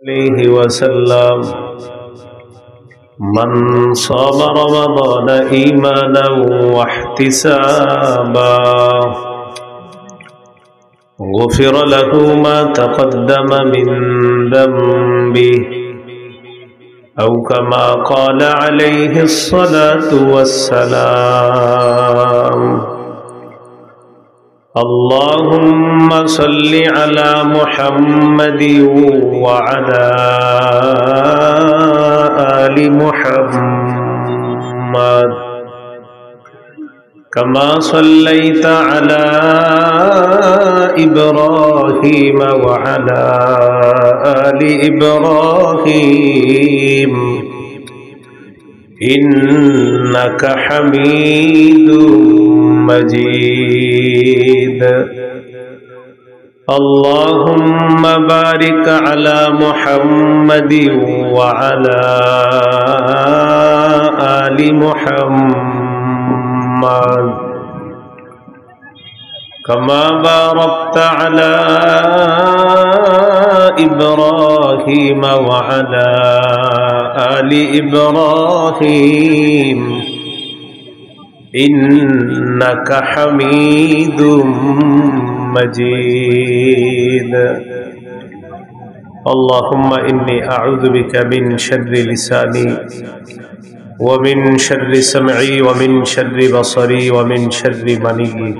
عليه وسلم من صام رمضان إيمانا واحتسابا غفر له ما تقدم من ذنبه أو كما قال عليه الصلاة والسلام اللهم صل على محمد وعلى آل محمد كما صليت على إبراهيم وعلى آل إبراهيم إنك حميد مجيد اللهم بارك على محمد وعلى آل محمد كما باركت على إبراهيم وعلى آل إبراهيم إنك حميد مجيد اللهم إني أعوذ بك من شر لساني ومن شر سمعي ومن شر بصري ومن شر مني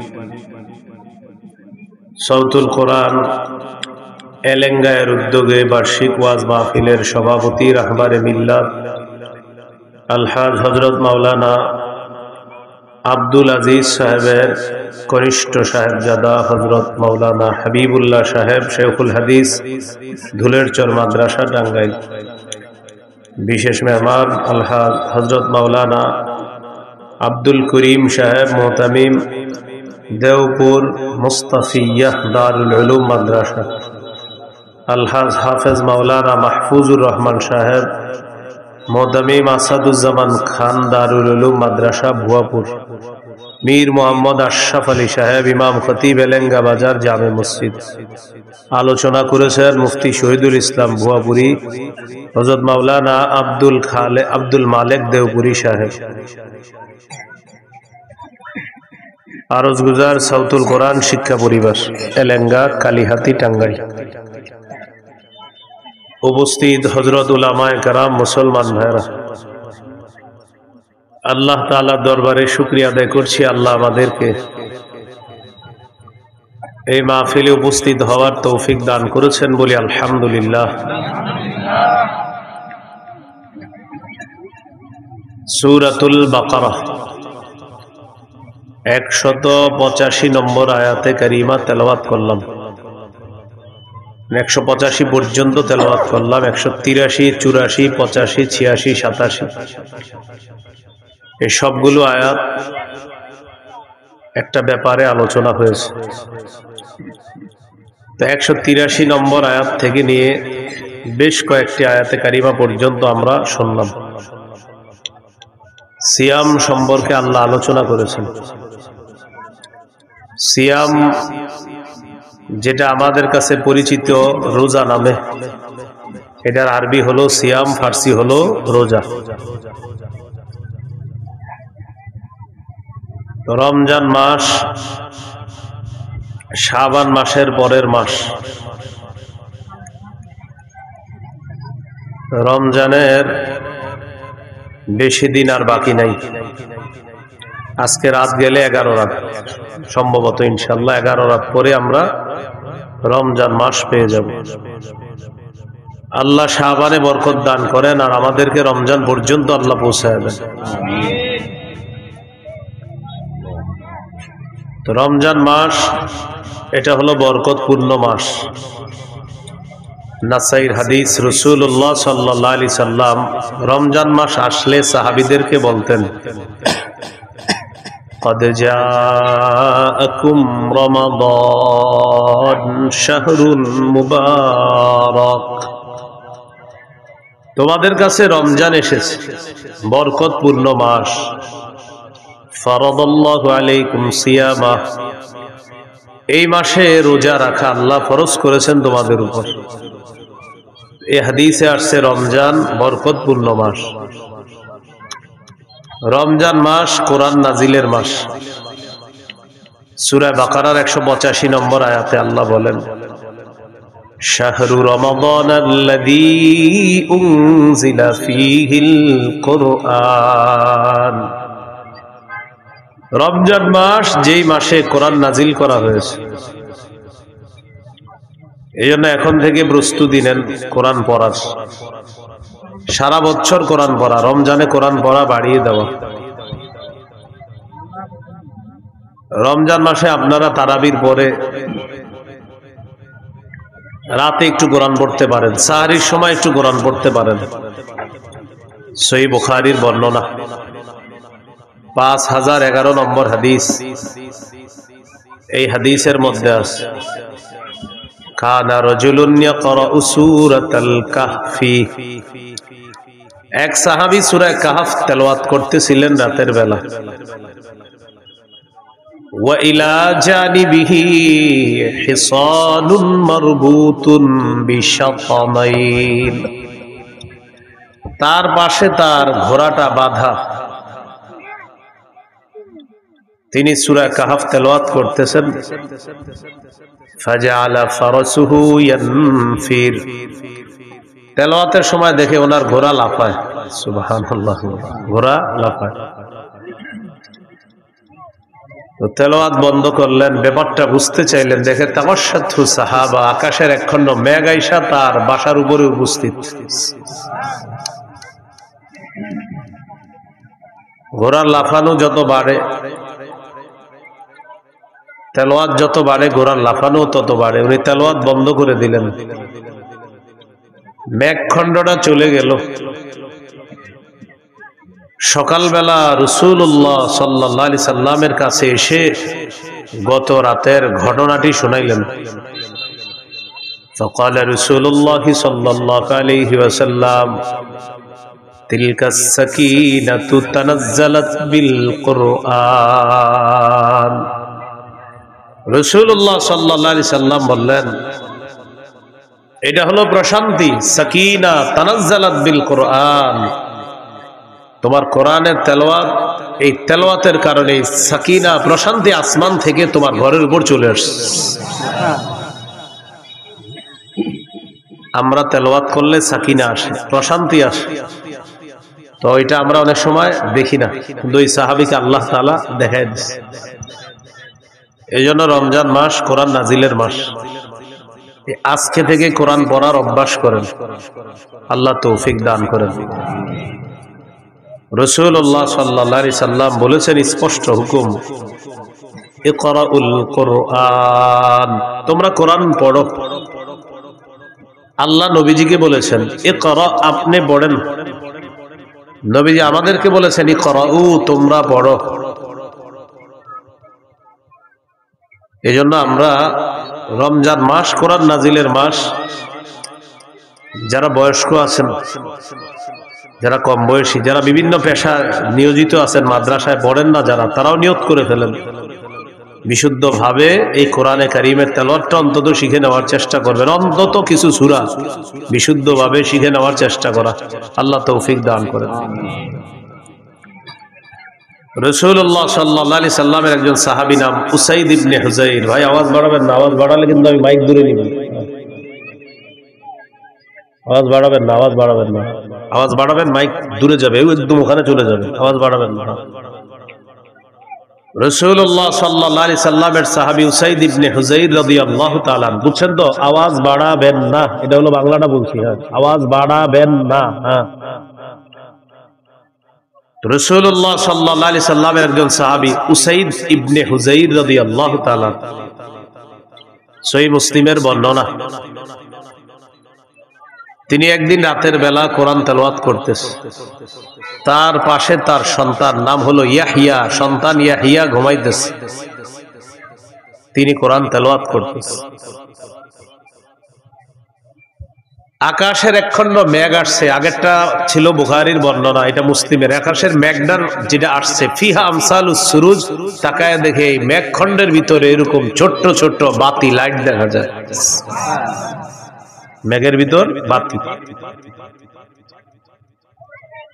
সৌতুল কোরআন এলেঙ্গায়ের উদ্যোগে বার্ষিক ওয়াজ মাহফিলের সভাপতি রাহবারে মিল্লাত আলহাজ হযরত মাওলানা আব্দুল আজিজ সাহেবের কনিষ্ঠ সাহেবজাদা হযরত মাওলানা হাবিবুল্লাহ সাহেব শেখুল হাদিস ধুলেরচর মাদ্রাসা টাঙ্গাইল, বিশেষ মেহমান আলহাজ হযরত মাওলানা আব্দুল করিম সাহেব মোহতামিম দেওপুর মুস্তাফিয়াহ দারুল উলুম মাদ্রাসা, আলহাজ হাফেজ মাওলানা মাহফুজুর রহমান সাহেব মোহতামিম আসাদুজ্জামান খান দারুল উলুম মাদ্রাসা ভুয়াপুর, মীর মোহাম্মদ আশরাফ আলী সাহেব ইমাম খতিব এলেঙ্গা বাজার জামে মসজিদ। আলোচনা করেছেন মুফতি শহীদুল ইসলাম ভুয়াপুরি, হযরত মাওলানা আব্দুল মালেক দেওপুরি সাহেব। আরজ গুজার সৌতুল কোরআন শিক্ষা পরিবার এলেঙ্গা কালীহাতি টাঙ্গাইল। উপস্থিত হযরত উলামায়ে কেরাম, মুসলমান ভাইরা, আল্লাহ তাআলার দরবারে শুকরিয়া আদায় করছি আল্লাহ আমাদেরকে এই মাহফিলে উপস্থিত হওয়ার তৌফিক দান করেছেন বলি আলহামদুলিল্লাহ। সূরাতুল বাকারা 185 নম্বর আয়াতে কারিমা তেলাওয়াত করলাম, 185 পর্যন্ত তেলাওয়াত করলাম। 183, 84, 85, 86, 87 এই সবগুলো আয়াত একটা ব্যাপারে আলোচনা হয়েছে। তো 183 নম্বর আয়াত থেকে নিয়ে বেশ কয়েকটি আয়াতে কারিমা পর্যন্ত আমরা শুনলাম। সিয়াম সম্পর্কে আল্লাহ আলোচনা করেছেন। সিয়াম যেটা আমাদের কাছে পরিচিত রোজা নামে, এটার আরবি হলো সিয়াম, ফার্সি হলো রোজা। রমজান মাস শাবান মাসের পরের মাস। রমজানের বেশি দিন আর বাকি নাই। আজকে রাত গেলে 11 রাত, সম্ভবত ইনশাআল্লাহ 11 রাত পরে আমরা রমজান মাস পেয়ে যাব। আল্লাহ শাবানে বরকত দান করেন আর আমাদেরকে রমজান পর্যন্ত আল্লাহ পৌঁছায় দেন। তো রমজান মাস এটা হলো বরকতপূর্ণ মাস। নাসাইর হাদিস, রাসূলুল্লাহ সাল্লাল্লাহু আলাইহি সাল্লাম রমজান মাস আসলে সাহাবীদেরকে বলতেন, قد جاءكم رمضان شهر مبارك, তোমাদের কাছে রমজান এসেছে, বরকতপূর্ণ মাস। ফরদাল্লাহু আলাইকুম সিয়ামা, এই মাসে রোজা রাখা আল্লাহ ফরজ করেছেন তোমাদের উপর। এই হাদিসে আসছে রমজান বরকতপূর্ণ মাস। রমজান মাস কোরআন নাজিলের মাস। সূরা বাকারার 185 নম্বর আয়াতে আল্লাহ বলেন, শাহরু রমাদানাল্লাযী উনজিলা ফীহিল কুরআন। রমজান মাস যেই মাসে কোরআন নাজিল করা হয়েছে। এই জন্য এখন থেকে প্রস্তুতি নেন কোরআন পড়ার। সারা বছর কোরআন পড়া, রমজানে কোরআন পড়া বাড়িয়ে দেওয়া। রমজান মাসে আপনারা তারাবির পরে রাতে একটু কোরআন পড়তে পারেন, সাহরির সময় একটু কোরআন পড়তে পারেন। সহিহ বুখারীর বর্ণনা 5011 নম্বর হাদিস। এই হাদিসের মধ্যে আছে, কানা রাজুলুন ইয়াকরাউ সূরাতাল কাহফি। এক সাহাবী সূরা কাহফ তেলাওয়াত করতেছিলেন রাতের বেলা। ওয়া ইলা জানিবিহি হিসানুন মারবুতুন বিশাতানাইন। তার পাশে তার ঘোড়াটা বাঁধা। তিনি সূরা কাহফ তেলাওয়াত করতেছেন। ফাজআলা ফারাসুহু ইয়ানফির। তেলাওয়াতের সময় দেখে ওনার ঘোড়া লাফায়। সুবহানাল্লাহ, ঘোড়া লাফায়। তো তেলাওয়াত বন্ধ করলেন, ব্যাপারটা বুঝতে চাইলেন। দেখে তামাশাতু সাহাবা, আকাশের একখণ্ড মেঘ আইসা তার বাসার উপরে উপস্থিত। ঘোড়ার লাফানো যত বাড়ে, তেলাওয়াত যত বাড়ে, ঘোড়ার লাফানো তত বাড়ে। উনি তেলাওয়াত বন্ধ করে দিলেন। মেঘখণ্ডটা চলে গেল। সকালবেলা রাসূলুল্লাহ সাল্লাল্লাহু আলাইহি সাল্লামের কাছে এসে গত রাতের ঘটনাটি শুনাইলেন। فقال رسول الله صلى الله عليه وسلم تلك السكينة تنزلت بالقرآن। রাসূলুল্লাহ সাল্লাল্লাহু আলাইহি সাল্লাম বললেন, এটা হলো প্রশান্তি, সাকিনা তানাজ্জালাত বিল কোরআন। তোমার কোরআনের তেলাওয়াত, এই তেলাওয়াতের কারণে সাকিনা প্রশান্তি আসমান থেকে তোমার ঘরের উপর চলে আসছে। আমরা তেলাওয়াত করলে সাকিনা আসে, প্রশান্তি আসে। তো এটা আমরা অনেক সময় দেখি না, কিন্তু এই সাহাবীকে আল্লাহ তাআলা দেখায় দিয়েছে। এই জন্য রমজান মাস কোরআন নাজিলের মাস। আজকে থেকে কোরআন পড়ার অভ্যাস করেন, আল্লাহ তৌফিক দান করেন। রাসূলুল্লাহ সাল্লাল্লাহু আলাইহি সাল্লাম বলেছেন, স্পষ্ট হুকুম, ইকরাউল কোরআন, তোমরা কোরআন পড়ো। আল্লাহ নবীজিকে বলেছেন ইকরা, আপনি পড়েন। নবীজি আমাদেরকে বলেছেন ইকরাউ, তোমরা পড়ো। এজন্য আমরা রমজান মাস কোরআন নাজিলের মাস। যারা বয়স্ক আছেন, যারা কম বয়সী, যারা বিভিন্ন পেশায় নিয়োজিত আছেন, মাদ্রাসায় পড়েন না যারা, তারাও নিয়ত করে ফেলেন বিশুদ্ধভাবে এই কোরআনে কারীমের তেলাওয়াতটা অন্তত শিখে নেওয়ার চেষ্টা করবেন। অন্তত কিছু সূরা বিশুদ্ধভাবে শিখে নেওয়ার চেষ্টা করা। আল্লাহ তৌফিক দান করেন। রাসূলুল্লাহ সাল্লাল্লাহু আলাইহি সাল্লামের একজন সাহাবী নাম উসাইদ ইবনে হুযাইর। ভাই আওয়াজ বাড়াবেন না, আওয়াজ বাড়ালে কিন্তু আমি মাইক দূরে নিব। আওয়াজ বাড়াবেন না, আওয়াজ বাড়াবেন না, আওয়াজ বাড়াবেন মাইক দূরে যাবে, একদম ওখানে চলে যাবে। আওয়াজ বাড়াবেন না। রাসূলুল্লাহ সাল্লাল্লাহু আলাইহি সাল্লামের সাহাবী উসাইদ ইবনে হুযাইর রাদিয়াল্লাহু তাআলা, বুঝছেন তো? আওয়াজ বাড়াবেন না, এটা হলো বাংলাটা বলছি। হ্যাঁ, আওয়াজ বাড়াবেন না। হ্যাঁ, রাসূলুল্লাহ সাল্লাল্লাহু আলাইহি সাল্লামের একজন সাহাবী উসাইদ ইবনে হুযাইর রাদিয়াল্লাহু তাআলা, সহিহ মুসলিমের বর্ণনা। তিনি একদিন রাতের বেলা কোরআন তেলাওয়াত করতেছে। তার পাশে তার সন্তান, নাম হলো ইয়াহইয়া, সন্তান ইয়াহইয়া ঘুমাইতেছে। তিনি কোরআন তেলাওয়াত করতেছে। আকাশের একখণ্ড মেঘ আসছে। আগেরটা ছিল বুখারীর বর্ণনা, এটা মুসলিমের। আকাশের মেঘটার যেটা আসছে, ফিহা আমসালুস সুরুজ, তাকায় দেখে এই মেঘখণ্ডের ভিতরে এরকম ছোট্ট ছোট্ট বাতি, লাইট দেখা যায়। মেঘের ভিতর বাতি।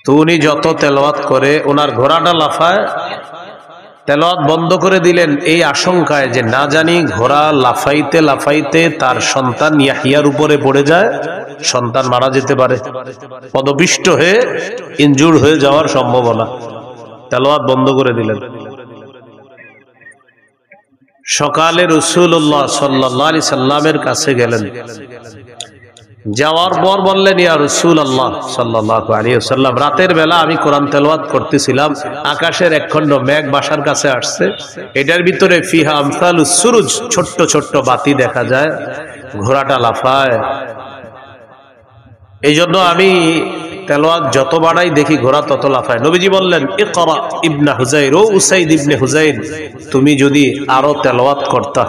তো উনি যত তেলাওয়াত করে ওনার ঘোড়াটা লাফায়, তেলাওয়াত বন্ধ করে দিলেন এই আশঙ্কায় যে না জানি ঘোড়া লাফাইতে লাফাইতে তার সন্তান ইয়াহিয়ার উপরে পড়ে যায়, সন্তান মারা যেতে পারে, পদপিষ্ট হয়ে ইনজুর হয়ে যাওয়ার সম্ভাবনা। তেলাওয়াত বন্ধ করে দিলেন। সকালে রাসূলুল্লাহ সাল্লাল্লাহু আলাইহি সাল্লামের কাছে গেলেন। যাওয়ার পর বললেন, ইয়া রাসূলুল্লাহ সাল্লাল্লাহু আলাইহি ওয়াসাল্লাম, রাতের বেলা আমি কোরআন তেলাওয়াত করতেছিলাম, আকাশের একখণ্ড মেঘ বাসার কাছে আসছে, এটার ভিতরে ফিহা আমসালুস সুরুজ, ছোট্ট ছোট্ট বাতি দেখা যায়, ঘোড়াটা লাফায়। এই জন্য আমি তেলাওয়াত যত বাড়াই দেখি ঘোড়া তত লাফায়। নবীজি বললেন, ইকরা ইবনে হুজাইর, ও উসাইদ ইবনে হুজাইর, তুমি যদি আরো তেলাওয়াত করতা।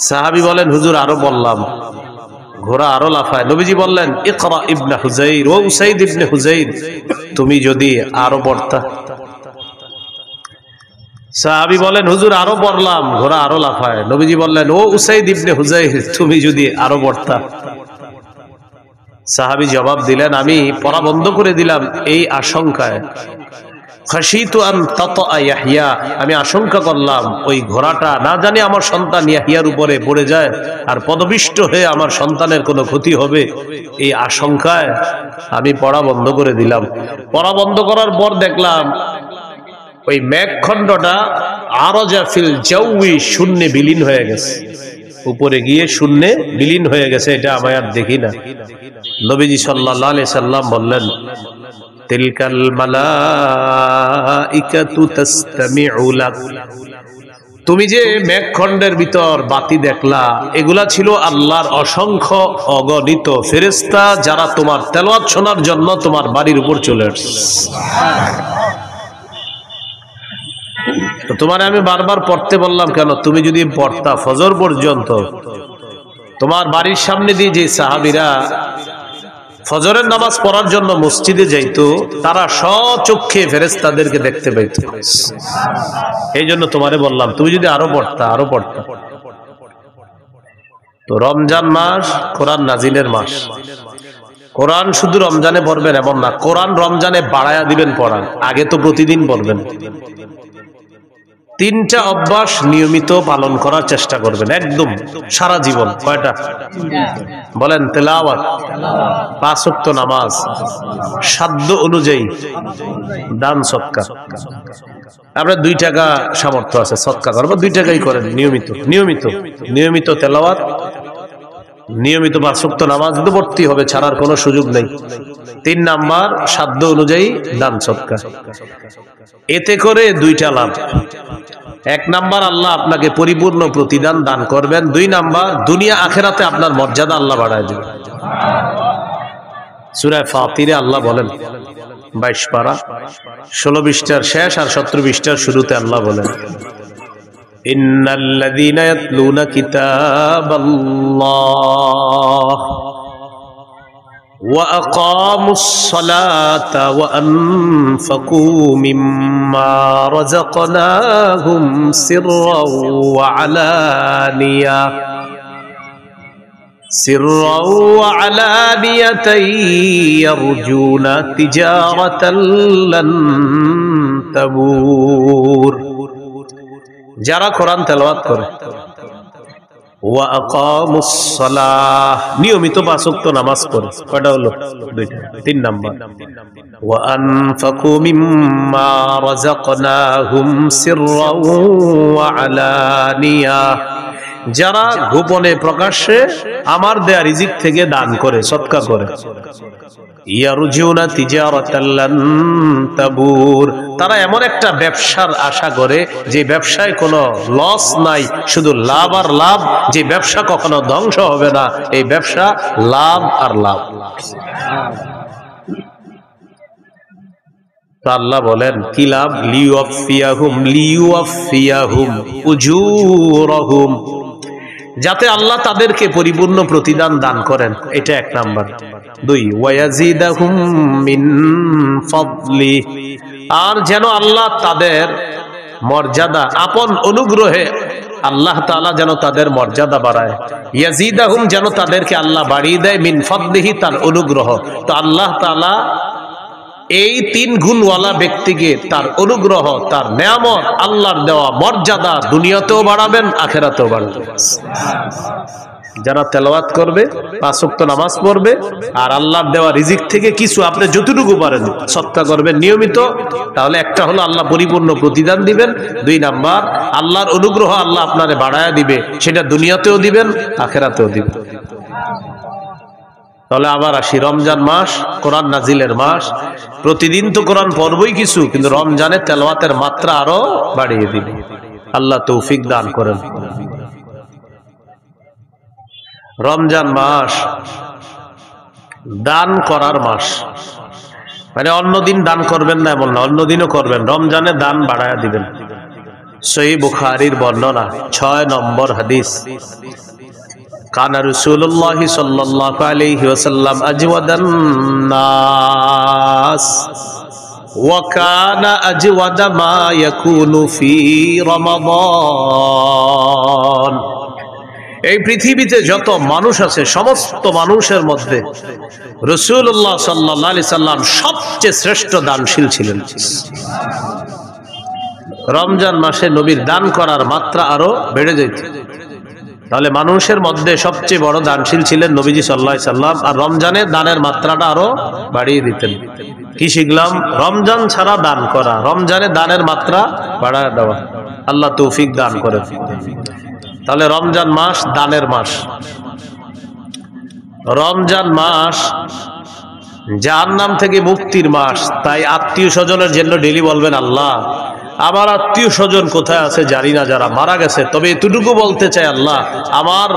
সাহাবী বলেন, হুজুর আরো বললাম, ঘোড়া আরো লাফায়। নবীজি বললেন, ইকরা ইবনে হুজাইর, ও উসাইদ ইবনে হুজাইর, তুমি যদি আরো পড়তা। সাহাবী বলেন, হুজুর আরো পড়লাম, ঘোড়া আরো লাফায়। নবীজি বললেন, ও উসাইদ ইবনে হুজাইর, তুমি যদি আরো পড়তা। সাহাবী জবাব দিলেন, আমি পড়া বন্ধ করে দিলাম এই আশঙ্কায়, খাশিতু আন তাতা ইয়াহইয়া, আমি আশঙ্কা করলাম ওই ঘোড়াটা না জানি আমার সন্তান ইয়াহইয়ার উপরে পড়ে যায় আর পদপিষ্ট হয়ে আমার সন্তানের কোনো ক্ষতি হবে, এই আশঙ্কায় আমি পড়া বন্ধ করে দিলাম। পড়া বন্ধ করার পর দেখলাম ওই মেঘখণ্ডটা আরজা ফিল জাওয়ি, শূন্যে বিলীন হয়ে গেছে, উপরে গিয়ে শূন্যে বিলীন হয়ে গেছে, এটা আমি আর দেখি না। নবীজি সাল্লাল্লাহু আলাইহি সাল্লাম বললেন, তিলকাল মালাইকাতু তাসতামিউ লাক, তুমি যে মেঘখণ্ডের ভিতর বাতি দেখলা, এগুলা ছিল আল্লাহর অসংখ্য অগণিত ফেরেশতা, যারা তোমার তেলাওয়াত শোনার জন্য তোমার বাড়ির উপর চলে আসছে। তো তোমার আমি বারবার পড়তে বললাম কেন? তুমি যদি পড়তা ফজর পর্যন্ত, তোমার বাড়ির সামনে দিয়ে যে সাহাবীরা ফজরের নামাজ পড়ার জন্য মসজিদে যাইতো, তারা স্বচক্ষে ফেরেশতাদেরকে দেখতে পাইত। এই জন্য তোমারে বললাম, তুমি যদি আরো পড়তা, আরো পড়তা। তো রমজান মাস কোরআন নাজিলের মাস। কোরআন শুধু রমজানে পড়বেন এমন না, কোরআন রমজানে বাড়ায়া দিবেন পড়ান, আগে তো প্রতিদিন পড়বেন। তিনটা অভ্যাস নিয়মিত পালন করার চেষ্টা করবেন একদম সারা জীবন। কয়টা বলেন? তেলাওয়াত, 5 ওয়াক্ত নামাজ, সাধ্য অনুযায়ী দান সদকা। আপনার 2 টাকা সামর্থ্য আছে, সদকা করবো, 2 টাকাই করেন নিয়মিত। নিয়মিত নিয়মিত তেলাওয়াত, নিয়মিত 5 ওয়াক্ত নামাজ তো পড়তেই হবে, ছাড়ার কোনো সুযোগ নেই। 3 নাম্বার, সাধ্য অনুযায়ী দান সদকা। এতে করে 2টা লাভ। 1 নাম্বার, আল্লাহ আপনাকে পরিপূর্ণ প্রতিদান দান করবেন। 2 নাম্বার, দুনিয়া আখেরাতে আপনার মর্যাদা আল্লাহ বাড়ায় দেবেন। সূরা ফাতিরে আল্লাহ বলেন, 22 পারা 16 পৃষ্ঠার শেষ আর 17 পৃষ্ঠার শুরুতে আল্লাহ বলেন, ইন্নাল্লাযীনা ইয়াতলুনা কিতাবাল্লাহ وأقاموا الصلاة وأنفقوا مما رزقناهم سرا وعلانية يرجون تجارة لن تبور। যারা কোরআন তেলাওয়াত করে, ওয়া আকামুস সালাহ, নিয়মিত 5 ওয়াক্ত নামাজ পড়ে, কয়টা হলো? 2টা। 3 নাম্বার, ওয়া আনফাকু মিম্মা রাযাকনাহুম সিররা ওয়া আলানিয়া, যারা গোপনে প্রকাশ্যে আমার দেয়া রিজিক থেকে দান করে, সদকা করে। ইয়ারজুনা তিজারাতাল লান তাবুর, তারা এমন একটা ব্যবসার আশা করে যে ব্যবসায় কোনো লস নাই, শুধু লাভ আর লাভ, যে ব্যবসা কখনো ধ্বংস হবে না, এই ব্যবসা লাভ আর লাভ। আল্লাহ বলেন কি লাভ? লিউয়াফিয়াহুম উজুরহুম, যাতে আল্লাহ তাদেরকে পরিপূর্ণ প্রতিদান দান করেন, এটা 1 নাম্বার। 2, ওয়ায়াজিদাহুম মিন ফাদলি, আর যেন আল্লাহ তাদের মর্যাদা আপন অনুগ্রহে আল্লাহ তাআলা যেন তাদের মর্যাদা বাড়ায়, ইয়াজিদাহুম যেন তাদেরকে আল্লাহ বাড়িয়ে দেয়, মিন ফাদলিহি তার অনুগ্রহ। তো আল্লাহ তাআলা এই 3 গুণওয়ালা ব্যক্তিকে তার অনুগ্রহ, তার নেয়ামত, আল্লাহর দেওয়া মর্যাদা দুনিয়াতেও বাড়াবেন, আখিরাতেও বাড়াবেন। যারা তেলাওয়াত করবে, 5 ওয়াক্ত নামাজ পড়বে, আর আল্লাহর দেওয়া রিজিক থেকে কিছু আপনি যতটুকু পারেন সদকা করবেন নিয়মিত, তাহলে একটা হলো আল্লাহ পরিপূর্ণ প্রতিদান দিবেন, 2 নাম্বার আল্লাহর অনুগ্রহ আল্লাহ আপনারে বাড়ায়া দিবে, সেটা দুনিয়াতেও দিবেন, আখিরাতেও দিবেন। তাহলে আবার আসি, রমজান মাস কোরআন নাজিলের মাস, প্রতিদিন তো কোরআন পড়বই কিছু, কিন্তু রমজানে তেলাওয়াতের মাত্রা আরো বাড়িয়ে দিবে। আল্লাহ তৌফিক দান করেন। রমজান মাস দান করার মাস, মানে অন্যদিন দান করবেন না এমন না, অন্যদিনও করবেন, রমজানে দান বাড়ায়া দিবেন। সহিহ বুখারীর বর্ণনা 6 নম্বর হাদিস, কানা রাসূলুল্লাহ সাল্লাল্লাহু আলাইহি ওয়াসাল্লাম আজওয়াদান নাস ওয়া কানা আজওয়াদা মা ইয়াকুনু ফি রমাদান। এই পৃথিবীতে যত মানুষ আছে সমস্ত মানুষের মধ্যে রাসূলুল্লাহ সাল্লাল্লাহু আলাইহি সাল্লাম সবচেয়ে শ্রেষ্ঠ দানশীল ছিলেন। রমজান মাসে নবীর দান করার মাত্রা আরো বেড়ে যেত। তাহলে মানুষের মধ্যে সবচেয়ে বড় দানশীল ছিলেন নবীজি সাল্লাল্লাহু আলাইহি সাল্লাম, আর রমজানে দানের মাত্রাটা আরো বাড়িয়ে দিতেন। কি শিখলাম? রমজান ছাড়া দান করা, রমজানে দানের মাত্রা বাড়ায় দেওয়া। আল্লাহ তৌফিক দান করেন। তাহলে রমজান মাস দানের মাস। রমজান মাস জাহান্নাম থেকে মুক্তির মাস। তাই আত্মীয় স্বজনের জন্য ডেলি বলবেন, আল্লাহ আমার আত্মীয় স্বজন কোথায় আছে জানি না, যারা মারা গেছে, তবে এতটুকু বলতে চাই, আল্লাহ আমার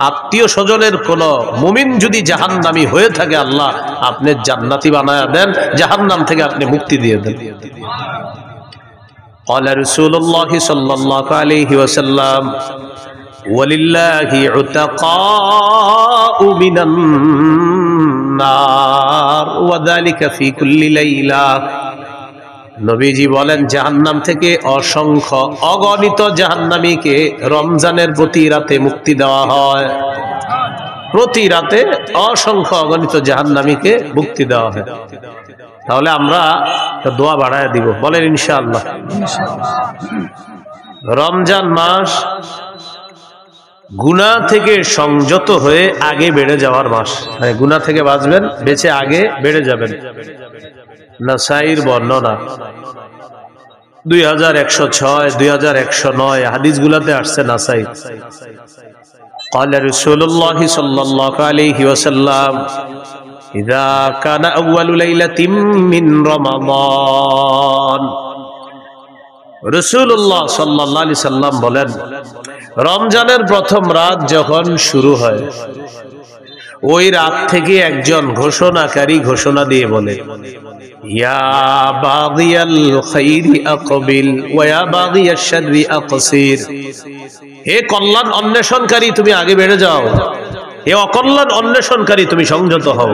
আত্মীয় স্বজনের কোন মুমিন যদি জাহান্নামী হয়ে থাকে, আল্লাহ আপনি জান্নাতি বানায়া দেন, জাহান্নাম থেকে আপনি মুক্তি দিয়ে দেন। قال رسول الله صلى الله عليه وسلم ولله عتقاء من النار وذلك في كل ليلة। নবীজি বলেন, জাহান্নাম থেকে অসংখ্য অগণিত জাহান্নামীকে রমজানের প্রতি রাতে মুক্তি দেওয়া হয়। প্রতি রাতে অসংখ্য অগণিত জাহান্নামীকে মুক্তি দেওয়া হয়। তাহলে আমরা দোয়া বাড়ায় দিব, বলেন ইনশাআল্লাহ। রমজান মাস গুনাহ থেকে সংযত হয়ে আগে বেড়ে যাওয়ার মাস। মানে গুনাহ থেকে বাঁচবেন, বেঁচে আগে বেড়ে যাবেন। নাসাইর বর্ণনা 2106, 2109 হাদিসগুলোতে আসছে নাসাই। قال رسول الله صلى الله عليه وسلم إذا كان أول ليلة من رمضان। রাসূলুল্লাহ সাল্লাল্লাহু আলাইহি সাল্লাম বলেন, রমজানের প্রথম রাত যখন শুরু হয়, ওই রাত থেকে একজন ঘোষণাকারী ঘোষণা দিয়ে বলে, ইয়া বাগিয়াল খাইরি আকবিল ওয়া ইয়া বাগিয়াশ শাররি আকসির। হে কল্যাণ অন্বেষণকারী, তুমি আগে বেড়ে যাও, হে অকল্যাণ অন্বেষণকারী, তুমি সংযত হও।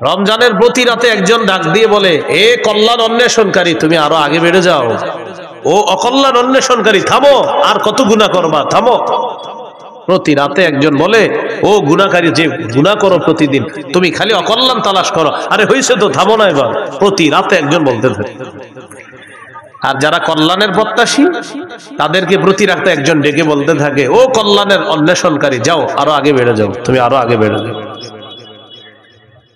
রমজানের প্রতি রাতে একজন ডাক দিয়ে বলে, হে কল্যাণ অন্বেষণকারী, তুমি আরো আগে বেড়ে যাও। ও অকল্যাণ অন্বেষণকারী, থামো, আর কত গুনাহ করবা, থামো। প্রতি রাতে একজন বলে, ও গুনাহকারী, যে গুনাহ করো প্রতিদিন, তুমি খালি অকল্যাণ তালাশ করো, আরে হইছে তো, থামো না এবার। প্রতি রাতে একজন বলতে থাকে। আর যারা কল্যাণের প্রত্যাশী, তাদেরকে প্রতি রাতে একজন ডেকে বলতে থাকে, ও কল্যাণের অন্বেষণকারী, যাও, আরো আগে বেড়ে যাও, তুমি আরো আগে বেড়ে যাও।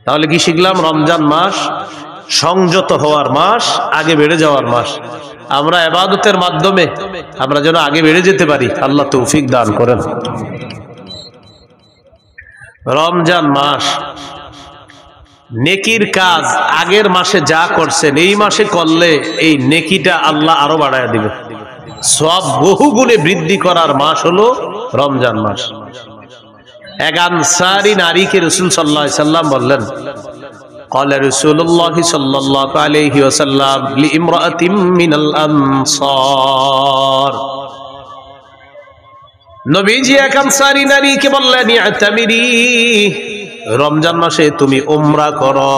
তাহলে কি শিখলাম? রমজান মাস সংযত হওয়ার মাস, আগে বেড়ে যাওয়ার মাস। আমরা ইবাদতের মাধ্যমে আমরা যেন আগে বেড়ে যেতে পারি, আল্লাহ তৌফিক দান করেন। রমজান মাস নেকির কাজ আগের মাসে যা করছেন এই মাসে করলে এই নেকিটা আল্লাহ আরো বাড়ায় দিবে। সব বহুগুণে বৃদ্ধি করার মাস হলো রমজান মাস। এক আনসারী নারীকে রাসূল সাল্লাল্লাহু আলাইহি সাল্লাম বললেন, قال رسول الله صلى الله عليه وسلم لامرأة من الأنصار। নবীজি এক আনসারী নারীকে বললেন, ইআতামিরি, রমজান মাসে তুমি উমরা করো।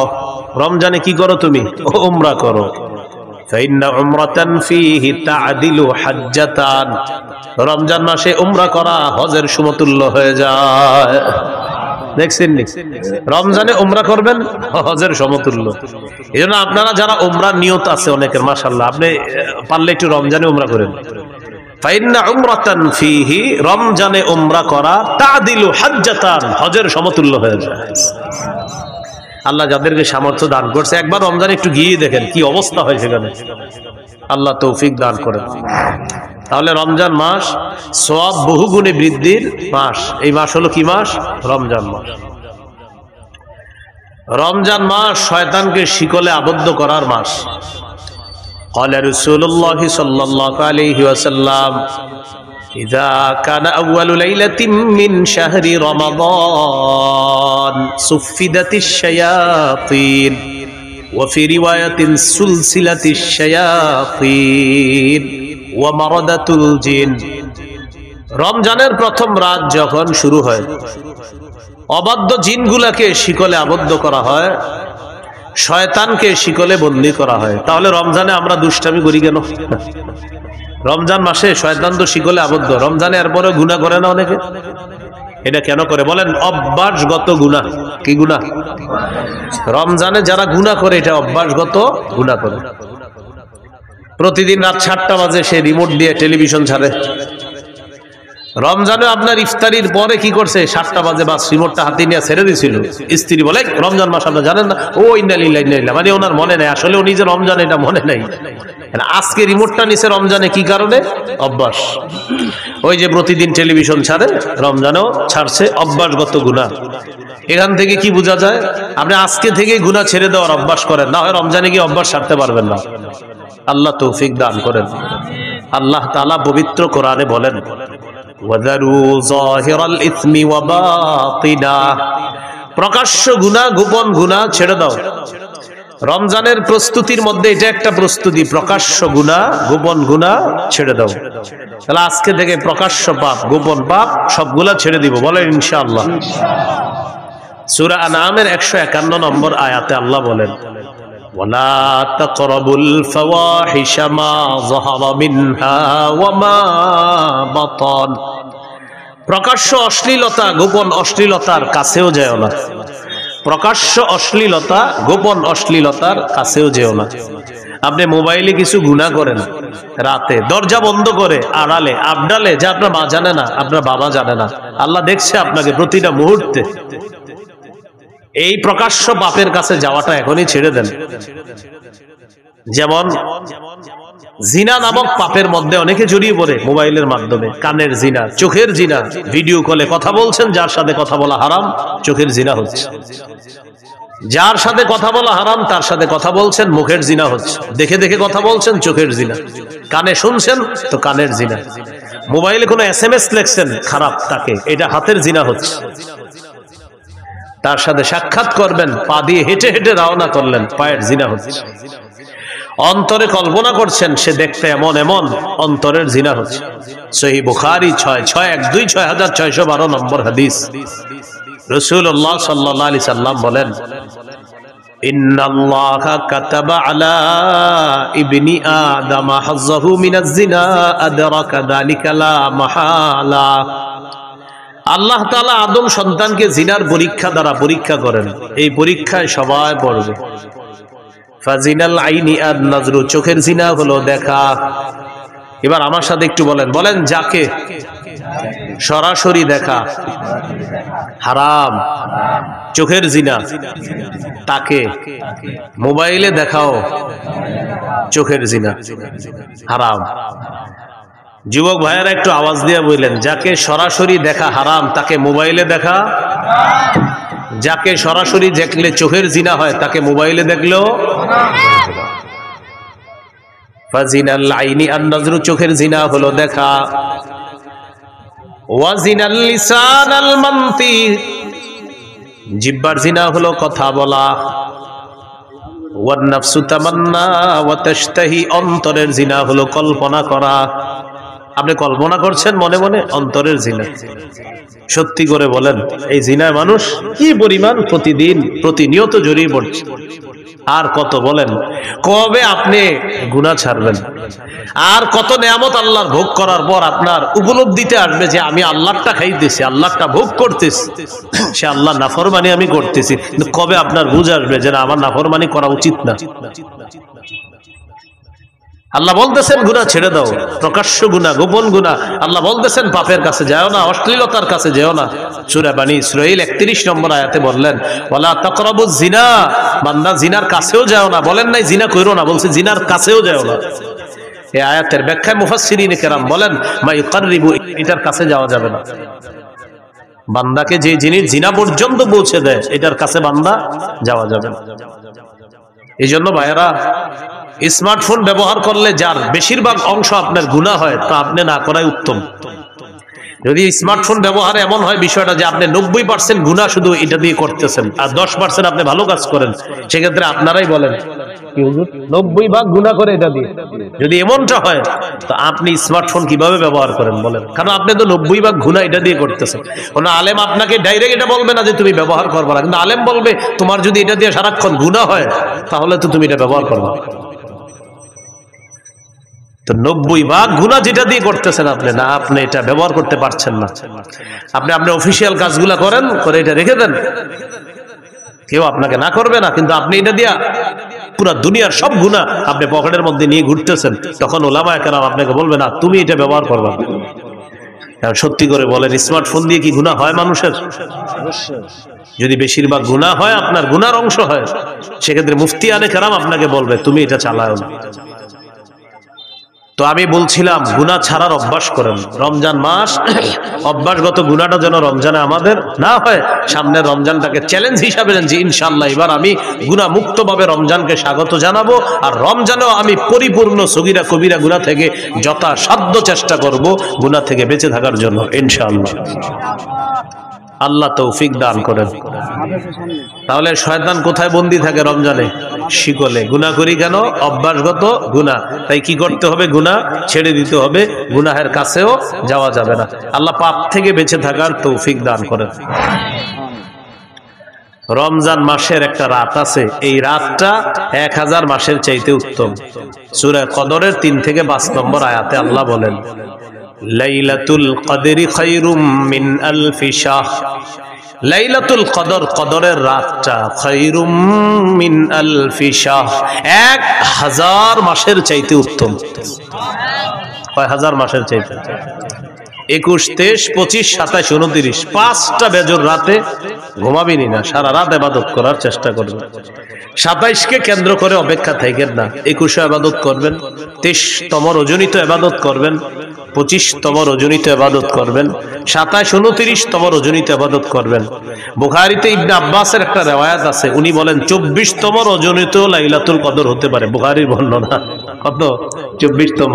রমজানে কি করো? তুমি উমরা করো। ফাইন্না উমরাতান ফীহি তা'দিলু হাজ্জাতান, রমজান মাসে উমরা করা হজের সমতুল্য হয়ে যায়। দেখছেন নি, রমজানে উমরা করবেন হজের সমতুল্য। এজন্য আপনারা যারা উমরার নিয়ত আছে অনেকের, মাশাআল্লাহ, আপনি পারলে একটু রমজানে উমরা করেন। ফাইন্না উমরাতান ফীহি, রমজানে উমরা করা তা'দিলু হাজ্জাতান, হজের সমতুল্য হয়ে যায়। আল্লাহ যাদেরকে সামর্থ্য দান করছে একবার রমজানে একটু গিয়ে দেখেন কি অবস্থা হয় সেখানে। আল্লাহ তৌফিক দান করেন। তাহলে রমজান মাস সওয়াব বহুগুণে বৃদ্ধির মাস। এই মাস হলো কি মাস? রমজান মাস। রমজান মাস শয়তানকে শিকলে আবদ্ধ করার মাস। قال رسول الله صلى الله عليه وسلم إذا كان أول ليلة من شهر رمضان صفدت الشياطين وفي رواية سلسلة الشياطين ومردة الجن। রমজানের প্রথম রাত যখন শুরু হয়, অবাধ্য জিনগুলাকে শিকলে আবদ্ধ করা হয়, শয়তানকে শিকলে বন্দী করা হয়। তাহলে রমজানে আমরা দুষ্টামি করি কেন? রমজান মাসে শয়তান তো শিকলে আবদ্ধ, রমজানে এরপরে গুনাহ করে না অনেকে? এটা কেন করে বলেন? অভ্যাসগত গুনাহ। কি গুনাহ? রমজানে যারা গুনাহ করে এটা অভ্যাসগত গুনাহ করে। প্রতিদিন রাত 7টা বাজে সে রিমোট দিয়ে টেলিভিশন ছাড়ে। রমজানে আপনার ইফতারির পরে কি করছে? 7টা বাজে বাস রিমোটটা হাতে নিয়ে ছেড়ে দিয়েছিল। স্ত্রী বলে রমজান মাস আপনারা জানেন না? ও ইন্না লিল্লাহি ওয়া ইন্না ইলাইহি, মানে ওনার মনে নাই, আসলে উনি যে রমজান এটা মনে নাই। আজকে রিমোটটা নিছে রমজানে, কি কারণে? অভ্যাস। ওই যে প্রতিদিন টেলিভিশন ছাড়ে, রমজানেও ছাড়ছে, অভ্যাসগত গুনাহ। এখান থেকে কি বোঝা যায়? আপনি আজকে থেকে গুনাহ ছেড়ে দেওয়ার অভ্যাস করেন, না হয় রমজানে গিয়ে অভ্যাস ছাড়তে পারবেন না। আল্লাহ তৌফিক দান করেন। আল্লাহ তাআলা পবিত্র কোরআনে বলেন, ওয়াযারু যাহিরাল ইসমি ওয়া বাতিনা, প্রকাশ্য গুনাহ গোপন গুনাহ ছেড়ে দাও। রমজানের প্রস্তুতির মধ্যে এটা একটা প্রস্তুতি, প্রকাশ্য গুনাহ গোপন গুনাহ ছেড়ে দাও। তাহলে আজকে থেকে প্রকাশ্য পাপ গোপন পাপ সবগুলা ছেড়ে দিব, বলেন ইনশাআল্লাহ। সূরা আনআমের 151 নম্বর আয়াতে আল্লাহ বলেন, ওয়ালা তাকরাবুল ফাওয়াহিশা মা যাহারা মিনহা ওয়া মা বাতান, প্রকাশ্য অশ্লীলতা গোপন অশ্লীলতার কাছেও যেও না। প্রকাশ্য অশ্লীলতা গোপন অশ্লীলতার কাছেও যেও না। আপনি মোবাইলে কিছু গুনাহ করেন, রাতে দরজা বন্ধ করে আড়ালে আবডালে, যা আপনার মা জানে না, আপনার বাবা জানে না, আল্লাহ দেখছে আপনাকে প্রতিটা মুহূর্তে। এই প্রকাশ্য পাপের কাছে যাওয়াটা এখনই ছেড়ে দেন। যেমন জিনা নামক পাপের মধ্যে অনেকে জড়িয়ে পড়ে মোবাইলের মাধ্যমে। কানের জিনা, চোখের জিনা, ভিডিও কলে কথা বলছেন, যার সাথে কথা বলা হারাম, চোখের জিনা হচ্ছে। যার সাথে কথা বলা হারাম তার সাথে কথা বলছেন, মুখের জিনা হচ্ছে। দেখে দেখে কথা বলছেন, চোখের জিনা। কানে শুনছেন তো কানের জিনা। মোবাইলে কোনো SMS লিখছেন খারাপ তাকে, এটা হাতের জিনা হচ্ছে। তার সাথে সাক্ষাৎ করবেন, পা দিয়ে হেঁটে হেঁটে রওনা করলেন, পায়ের জিনা হচ্ছে। অন্তরে কল্পনা করছেন সে দেখতে এমন এমন, অন্তরের জিনা হচ্ছে। সহিহ বুখারী 6612 নম্বর হাদিস। রাসূলুল্লাহ সাল্লাল্লাহু আলাইহি সাল্লাম বলেন, ইন্নাল্লাহা কাতাবা আলা ইবনি আদম হাযযাহু মিনাজ জিনা আদরাকা যালিকা লা মাহালা। আল্লাহ তাআলা আদম সন্তানকে জিনার পরীক্ষা দ্বারা পরীক্ষা করেন। এই পরীক্ষায় সবাই পড়বে। ফাজিনাল আইনি আন-নাজরু, চোখের জিনা হলো দেখা। এবার আমার সাথে একটু বলেন, বলেন যাকে সরাসরি দেখা হারাম, চোখের জিনা, তাকে মোবাইলে দেখাও চোখের জিনা হারাম। যুবক ভাইয়েরা একটু আওয়াজ দিয়ে বললেন, যাকে সরাসরি দেখা হারাম তাকে মোবাইলে দেখা, যাকে সরাসরি দেখলে চোখের জিনা হয় তাকে মোবাইলে দেখলেও ফাজিনাল আইনি আন-নাজরু, চোখের জিনা হলো দেখা। ওয়া জিনাল লিসানাল মানতিক, জিহ্বার জিনা হলো কথা বলা। ওয়ান নাফসু তামান্না ওয়া তাশতাহি, অন্তরের জিনা হলো কল্পনা করা। আপনি কল্পনা করছেন মনে মনে, অন্তরের জিনা। সত্যি করে বলেন, এই জিনায় মানুষ কি পরিমাণ প্রতিদিন প্রতিনিয়ত জড়িয়ে পড়ছে। আর কত বলেন, কবে আপনি গুনাহ ছাড়বেন? আর কত নেয়ামত আল্লাহর ভোগ করার পর আপনার উপলব্ধিতে আসবে যে আমি আল্লাহটা খাইতেছি, আল্লাহটা ভোগ করতেছি, সে আল্লাহ নাফরমানি আমি করতেছি। কিন্তু কবে আপনার বুঝ আসবে যে না, আমার নাফরমানি করা উচিত না? আল্লাহ বলতেছেন গুনাহ ছেড়ে দাও, প্রকাশ্য গুনাহ, গোপন গুনাহ। আল্লাহ বলতেছেন পাপের কাছে যাও না, অশ্লীলতার কাছে যেও না। সূরা বনী ইসরাঈল 31 নম্বর আয়াতে বললেন ওয়ালা তাকরাবুজ জিনা, বান্দা জিনার কাছেও যাও না। বলেন নাই জিনা কইরো না, বলছে জিনার কাছেও যাও না। এই আয়াতের ব্যাখ্যায় মুফাসসিরিন কেরাম বলেন মা ইউকাররিবু, এটার কাছে যাওয়া যাবে না। বান্দাকে যে জিনিস জিনা পর্যন্ত পৌঁছে দেয়, এটার কাছে বান্দা যাওয়া যাবে না। এই জন্য ভাইয়েরা, স্মার্টফোন ব্যবহার করলে যার বেশিরভাগ অংশ আপনার গুনাহ হয়, তা আপনি না করাই উত্তম। যদি স্মার্টফোন ব্যবহারে এমন হয় বিষয়টা যে আপনি 90% গুনাহ শুধু এটা দিয়ে করতেছেন, আর 10% আপনি ভালো কাজ করেন, সেক্ষেত্রে আপনারাই বলেন 90 ভাগ গুনাহ করে এটা দিয়ে। যদি এমনটা হয় তো আপনি স্মার্টফোন কিভাবে ব্যবহার করেন বলেন? কারণ আপনি তো 90 ভাগ গুনাহ এটা দিয়ে করতেছেন। কোন আলেম আপনাকে ডাইরেক্ট এটা বলবে না যে তুমি ব্যবহার করবে না, কিন্তু আলেম বলবে তোমার যদি এটা দিয়ে সারাক্ষণ গুনাহ হয় তাহলে তো তুমি এটা ব্যবহার করবে। তো 90 ভাগ গুনাহ যেটা দিয়ে করতেছেন আপনি, না আপনি এটা ব্যবহার করতে পারছেন না। আপনি আপনার অফিসিয়াল কাজগুলা করেন, করে এটা রেখে দেন, কেউ আপনাকে না করবে না, কিন্তু আপনি এটা দিয়া পুরা দুনিয়ার সব গুনাহ আপনি পকেটের মধ্যে নিয়ে ঘুরতেছেন। তখন উলামায়ে কেরাম আপনাকে বলবে না তুমি এটা ব্যবহার করবে না। সত্যি করে বলেন, স্মার্টফোন দিয়ে কি গুনাহ হয় মানুষের? যদি বেশিরভাগ গুনাহ হয়, আপনার গুনার অংশ হয়, সেক্ষেত্রে মুফতিয়ানে কেরাম আপনাকে বলবে তুমি এটা চালাও না। তো আমি বলছিলাম গুনাহ ছাড়ার অভ্যাস করেন। রমজান মাস অভ্যাসগত গুনাহটা যেন রমজানে আমাদের না হয়। সামনের রমজানটাকে চ্যালেঞ্জ হিসাবে নেন যে ইনশাআল্লাহ এবার আমি গুনাহ মুক্তভাবে রমজানকে স্বাগত জানাবো, আর রমজানেও আমি পরিপূর্ণ সগীরা কবিরা গুনাহ থেকে যথাসাধ্য চেষ্টা করব গুনাহ থেকে বেঁচে থাকার জন্য ইনশাআল্লাহ। আল্লাহ তৌফিক দান করেন। তাহলে শয়তান কোথায় বন্দী থাকে? রমজানে শিকলে। গুনাহ করি কেন? অভ্যাসগত গুনাহ। তাই কি করতে হবে? গুনাহ ছেড়ে দিতে হবে, গুনাহের কাছেও যাওয়া যাবে না। আল্লাহ পাপ থেকে বেঁচে থাকার তৌফিক দান করেন। রমজান মাসের একটা রাত আছে, এই রাতটা 1000 মাসের চাইতে উত্তম। সূরা কদরের 3 থেকে 5 নম্বর আয়াতে আল্লাহ বলেন লাইলাতুল কদরি খায়রুম মিন আলফি শাহ। লাইলাতুল কদর, কদরের রাতটা, খায়রুম মিন আলফি শাহ, 1000 মাসের চাইতে উত্তম। কয় হাজার মাসের চাইতে? 21, 23, 25, 27, 29, 5টা বেজর রাতে ঘুমাবিনি না, সারা রাত ইবাদত করার চেষ্টা করবেন। 27কে কেন্দ্র করে অপেক্ষা থাকেন না, 21 ইবাদত করবেন, 23তম রজনীতে ইবাদত করবেন, 25তম রজনীতে ইবাদত করবেন, 27, 29তম রজনীতে ইবাদত করবেন। বুখারীতে ইবনে আব্বাসের একটা riwayat আছে, উনি বলেন 24তম রজনীতেও লাইলাতুল কদর হতে পারে। বুখারীর বর্ণনা। কত? 24তম।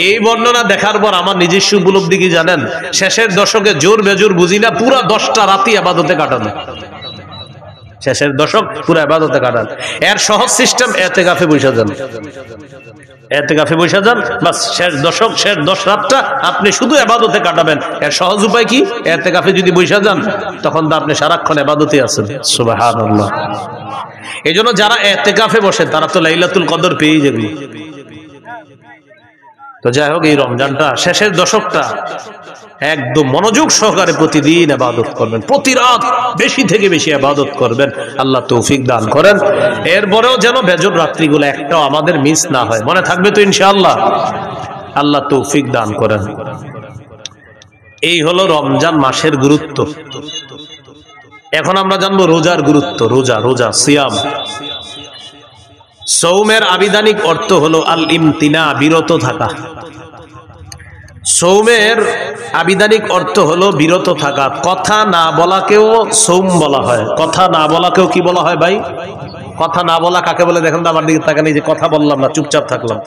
এই বর্ণনা দেখার পর আমার নিজস্ব উপলব্ধি কি জানেন? শেষের দশকে জোর বেজোর বুঝি না, পুরা 10টা রাতই ইবাদতে কাটানো। শেষের দশক পুরো ইবাদতে কাটান। এর সহজ সিস্টেম, ইতিকাফে বসে যান। ইতিকাফে বসে যান, বাস শেষ দশক, শেষ 10 রাতটা আপনি শুধু ইবাদতে কাটাবেন। এর সহজ উপায় কি? ইতিকাফে যদি বসে যান তখন তো আপনি সারাক্ষণ ইবাদতে আছেন। সুবহানাল্লাহ। এইজন্য যারা ইতিকাফে বসে তারা তো লাইলাতুল কদর পেয়ে যাবে। তো যাই হোক, এই রমজানটা শেষের দশকটা একদম মনোযোগ সহকারে প্রতিদিন ইবাদত করবেন, প্রতি রাত বেশি থেকে বেশি ইবাদত করবেন। আল্লাহ তৌফিক দান করেন। এরপরেও যেন বেজর রাত্রিগুলো একটাও আমাদের মিস না হয়। মনে থাকবে তো ইনশাআল্লাহ? আল্লাহ তৌফিক দান করেন। এই হলো রমজান মাসের গুরুত্ব। এখন আমরা জানবো রোজার গুরুত্ব। রোজা, রোজা, সিয়াম। সৌমের আবিধানিক অর্থ হলো আল ইমতিনা, বিরত থাকা। সৌমের আবিধানিক অর্থ হলো বিরত থাকা। কথা না বলাকেও সৌম বলা হয়। কথা না বলাকেও কি বলা হয় ভাই? কথা না বলা কাকে বলে দেখেন তো, আমার দিকে তাকান। এই যে কথা বললাম না, চুপচাপ থাকলাম,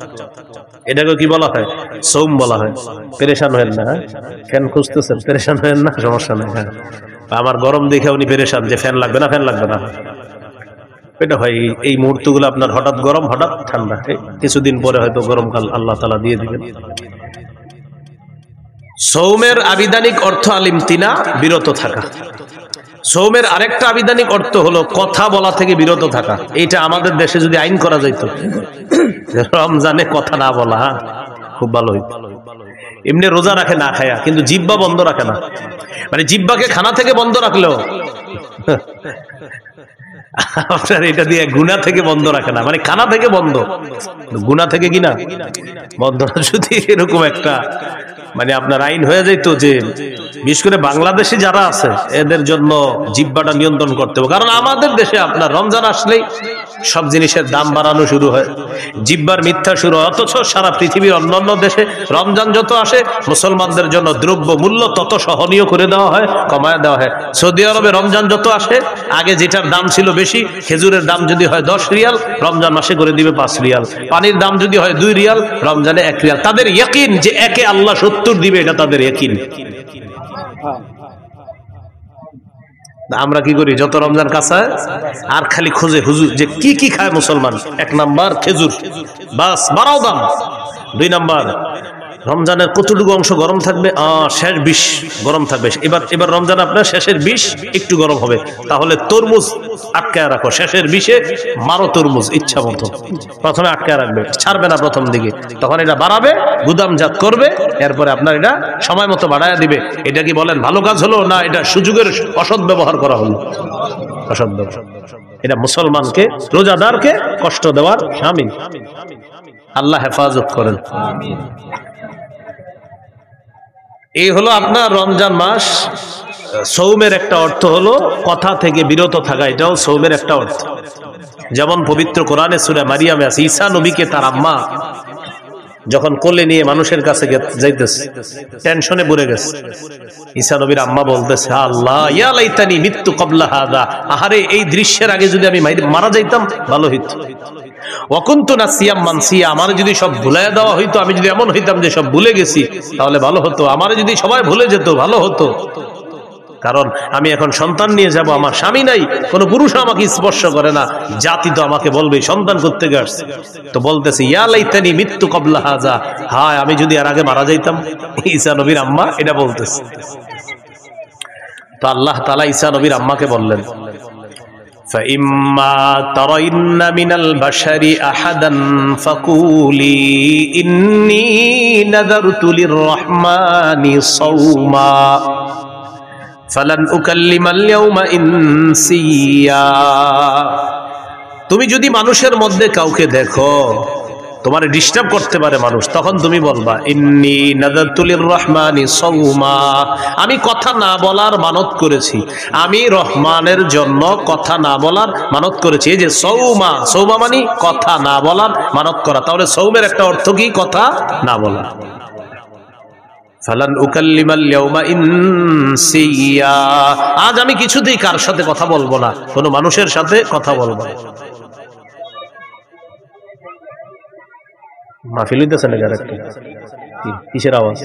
এটাকে কি বলা হয়? সৌম বলা হয়। পেরেশান হয়েন না, হ্যাঁ? ফ্যান খুঁজতেছেন, পেরেশান হয়েন না, সমস্যা নেই। হ্যাঁ, আমার গরম দেখে উনি পেরেশান যে ফ্যান লাগবে না, ফ্যান লাগবে না। এটা হয় এই মুহূর্তগুলো আপনার হঠাৎ গরম, হঠাৎ ঠান্ডা। কিছুদিন পরে হয়তো গরমকাল আল্লাহ তাআলা দিয়ে দিবেন। সৌমের আবিধানিক অর্থ আল ইমতিনা, বিরত থাকা। সৌমের আরেকটা আবিধানিক অর্থ হলো কথা বলা থেকে বিরত থাকা। এইটা আমাদের দেশে যদি আইন করা যাইত, রমজানে কথা না বলা, খুব ভালো হইত। এমনি রোজা রাখে না খায়া, কিন্তু জিহ্বা বন্ধ রাখে না। মানে জিহ্বাকে খানা থেকে বন্ধ রাখলেও আপনার এটা দিয়ে গুনাহ থেকে বন্ধ রাখে না, মানে খানা থেকে বন্ধ, গুনাহ থেকে কিনা বন্ধ। যদি এরকম একটা মানে আপনার আইন হয়ে যেত যে বিশেষ করে বাংলাদেশে যারা আছে এদের জন্য জিহ্বাটা নিয়ন্ত্রণ করতে হবে। কারণ আমাদের দেশে আপনার রমজান আসলেই সব জিনিসের দাম বাড়ানো শুরু হয়, জিহ্বার মিথ্যা শুরু হয়। অথচ সারা পৃথিবীর অন্যান্য দেশে রমজান যত আসে মুসলমানদের জন্য দ্রব্য মূল্য তত সহনীয় করে দেওয়া হয়, কমায় দেওয়া হয়। সৌদি আরবে রমজান যত আসে, আগে যেটার দাম ছিল বেশি, খেজুরের দাম যদি হয় 10 রিয়াল, রমজান মাসে করে দিবে 5 রিয়াল। পানির দাম যদি হয় 2 রিয়াল, রমজানে 1 রিয়াল। তাদের ইয়াকিন যে একে আল্লাহ 70 দিবে, এটা তাদের ইয়াকিন। আমরা কি করি, যত রমজান কাছে আর খালি খোঁজে হুজুর যে কি কি খায় মুসলমান। 1 নাম্বার খেজুর, বাস বাড়াও দাম। 2 নাম্বার রমজানের কতটুকু অংশ গরম থাকবে, শেষ 20 গরম থাকবে। এবার রমজান আপনার শেষের 20 একটু গরম হবে, তাহলে তরমুজ আটকায় রাখো, শেষের 20-এ মারো তরমুজ ইচ্ছা মতো। প্রথমে আটকায় রাখবে, ছাড়বে না প্রথম দিকে, তখন এটা বাড়াবে, গুদামজাত করবে, এরপরে আপনার এটা সময় মতো বাড়ায়া দিবে। এটা কি বলেন ভালো কাজ হলো না এটা সুযোগের অসৎ ব্যবহার করা হলো? অসৎ ব্যবহার। এটা মুসলমানকে, রোজাদারকে কষ্ট দেওয়ার শামিল। আল্লাহ হেফাজত করেন। এই হলো আপনার রমজান মাস। সৌমের একটা অর্থ হলো কথা থেকে বিরত থাকা, এটাও সৌমের একটা অর্থ। যেমন পবিত্র কোরআনে সূরা মারিয়ামে আছে, ঈসা নবীকে তার আম্মা যখন কোলে নিয়ে মানুষের কাছে যাইতেছে, টেনশনে পড়ে গেছে। ঈসা নবীর আম্মা বলতেছে, আল্লাহ ইয়া লাইতানি মিততু ক্বাবলা হাযা, আহারে এই দৃশ্যের আগে যদি আমি মারা যাইতাম ভালো হইতো। ওয়াকুনতু নাসিয়াম মানসিয়া, আমার যদি সব ভুলাইয়া দেওয়া হইতো, আমি যদি এমন হইতাম যে সব ভুলে গেছি তাহলে ভালো হতো। আমার যদি সবাই ভুলে যেত ভালো হতো, কারণ আমি এখন সন্তান নিয়ে যাব, আমার স্বামী নাই, কোনো পুরুষ আমাকে স্পর্শ করে না, জাতি তো আমাকে বলবে সন্তান করতে গেছে। তো বলতেছে ইয়া লাইতানি মিততু ক্বাবলা হাযা, হায় আমি যদি আর আগে মারা যাইতাম। ঈসা নবীর আম্মা এটা বলতেছে। তো আল্লাহ তাআলা ঈসা নবীর আম্মাকে বললেন, فَإِمَّا تَرَيِنَّ مِنَ الْبَشَرِ أَحَدًا فَقُولِي إِنِّي نَذَرْتُ لِلرَّحْمَنِ صَوْمًا فَلَنْ أُكَلِّمَ الْيَوْمَ إِنسِيًّا। তুমি যদি মানুষের মধ্যে কাউকে দেখো তোমার ডিস্টার্ব করতে পারে মানুষ, তখন তুমি বলবা ইন্নী নাযারতু লিররহমানি সাওমা, আমি কথা না বলার মানত করেছি, আমি রহমানের জন্য কথা না বলার মানত করেছি। এই যে সৌমা, সৌমা মানে কথা না বলার মানত করা। তাহলে সৌমের একটা অর্থ কি? কথা না বলা। ফালান উকাল্লিমাল ইয়াউমা ইনসিয়া, আজ আমি কিছুতেই কার সাথে কথা বলবো না, কোনো মানুষের সাথে কথা বলবো না। মাহফিল হইতেছে না যারা, কিসের আওয়াজ?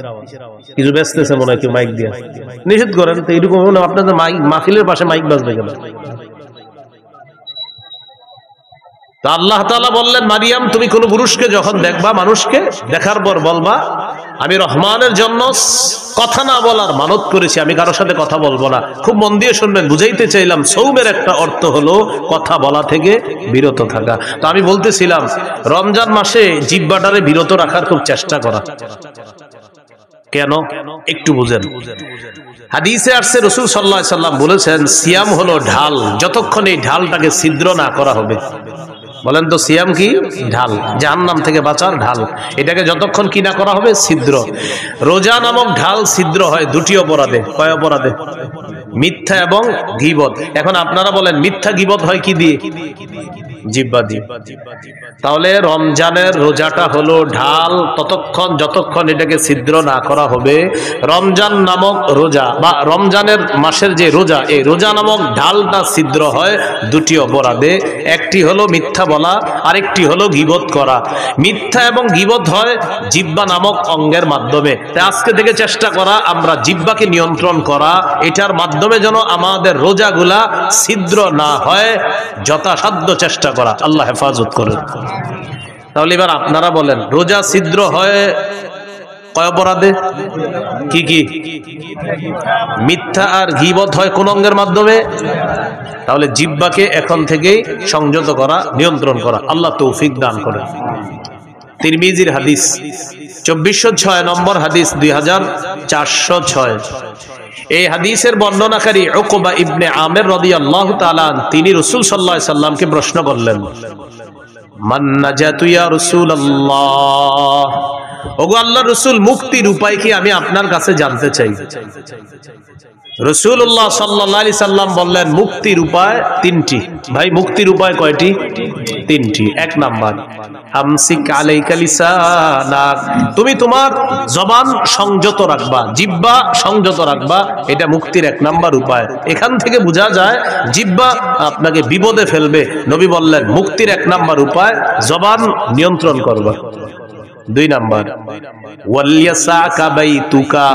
কিছু ব্যস্তেছে মনে হয় কেউ মাইক দিয়ে, নিষেধ করেন তো। এরকম আপনাদের মাহফিলের পাশে মাইক বাজবে কেন? তো আল্লাহ তাআলা বললেন, মারিয়াম তুমি কোন পুরুষকে যখন দেখবা, মানুষকে দেখার পর বলবা আমি রহমানের জন্য কথা না বলার মানত করেছি, আমি কারোর সাথে কথা বলবো না। খুব মন দিয়ে শুনবেন, বুঝাইতে চাইলাম সৌমের একটা অর্থ হলো কথা বলা থেকে বিরত থাকা। তো আমি বলতেছিলাম রমজান মাসে জিহ্বাটারে বিরত রাখার খুব চেষ্টা করা। কেন একটু বুঝেন। হাদিসে আসছে রাসূল সাল্লাল্লাহু আলাইহি সাল্লাম বলেছেন, সিয়াম হলো ঢাল, যতক্ষণ এই ঢালটাকে ছিদ্র না করা হবে। বলেন তো সিয়াম কি? ঢাল, জাহান্নাম থেকে বাঁচার ঢাল। এটাকে যতক্ষণ কি না করা হবে, ছিদ্র। রোজা নামক ঢাল ছিদ্র হয় 2টি অপরাধে। কয় অপরাধে? মিথ্যা এবং গীবত। এখন আপনারা বলেন মিথ্যা গীবত হয় কি দিয়ে? জিহ্বা দিয়ে। তাহলে রমজানের রোজাটা হলো ঢাল, ততক্ষণ যতক্ষণ এটাকে ছিদ্র না করা হবে। রমজান নামক রোজা বা রমজানের মাসের যে রোজা, এই রোজা নামক ঢালটা ছিদ্র হয় 2টি অপরাধে। একটি হলো মিথ্যা বলা, আরেকটি হলো গীবত করা। মিথ্যা এবং গীবত হয় জিহ্বা নামক অঙ্গের মাধ্যমে। তাই আজকে থেকে চেষ্টা করা আমরা জিহ্বাকে নিয়ন্ত্রণ করা, এটার মাধ্যমে যেন আমাদের রোজাগুলা ছিদ্র না হয়, যথাসাধ্য চেষ্টা করা। আল্লাহ হেফাজত করেন। তাহলে এবার আপনারা বলেন রোজা ছিদ্র হয় কয় অপরাধে? কি কি? মিথ্যা আর গীবত হয় কোন অঙ্গের মাধ্যমে? তাহলে জিহ্বাকে এখন থেকেই সংযত করা, নিয়ন্ত্রণ করা। আল্লাহ তৌফিক দান করেন। তিরমিজির হাদিস 2406 নম্বর হাদিস, 2406। এই হাদিসের বর্ণনাকারী উকবা ইবনে আমির রাদিয়াল্লাহু তাআলা তিনি রাসূল সাল্লাল্লাহু আলাইহি সাল্লামকে প্রশ্ন করলেন, মান নাজাতু ইয়া রাসূলুল্লাহ, ওগো আল্লাহর রাসূল, মুক্তির উপায় কি আমি আপনার কাছে জানতে চাই। রাসূলুল্লাহ সাল্লাল্লাহু আলাইহি সাল্লাম বললেন, মুক্তির উপায় তিনটি। ভাই, মুক্তির উপায় কয়টি? তিনটি। এক নাম্বার, আমসিক আলাইকা লিসানাক, তুমি তোমার জবান সংযত রাখবা, জিহ্বা সংযত রাখবা, এটা মুক্তির এক নাম্বার উপায়। এখান থেকে বোঝা যায় জিহ্বা আপনাকে বিপদে ফেলবে। নবী বললেন মুক্তির এক নাম্বার উপায় জবান নিয়ন্ত্রণ করবা। দুই নাম্বার, ওয়ালিয়াসাকা বাইতুকা,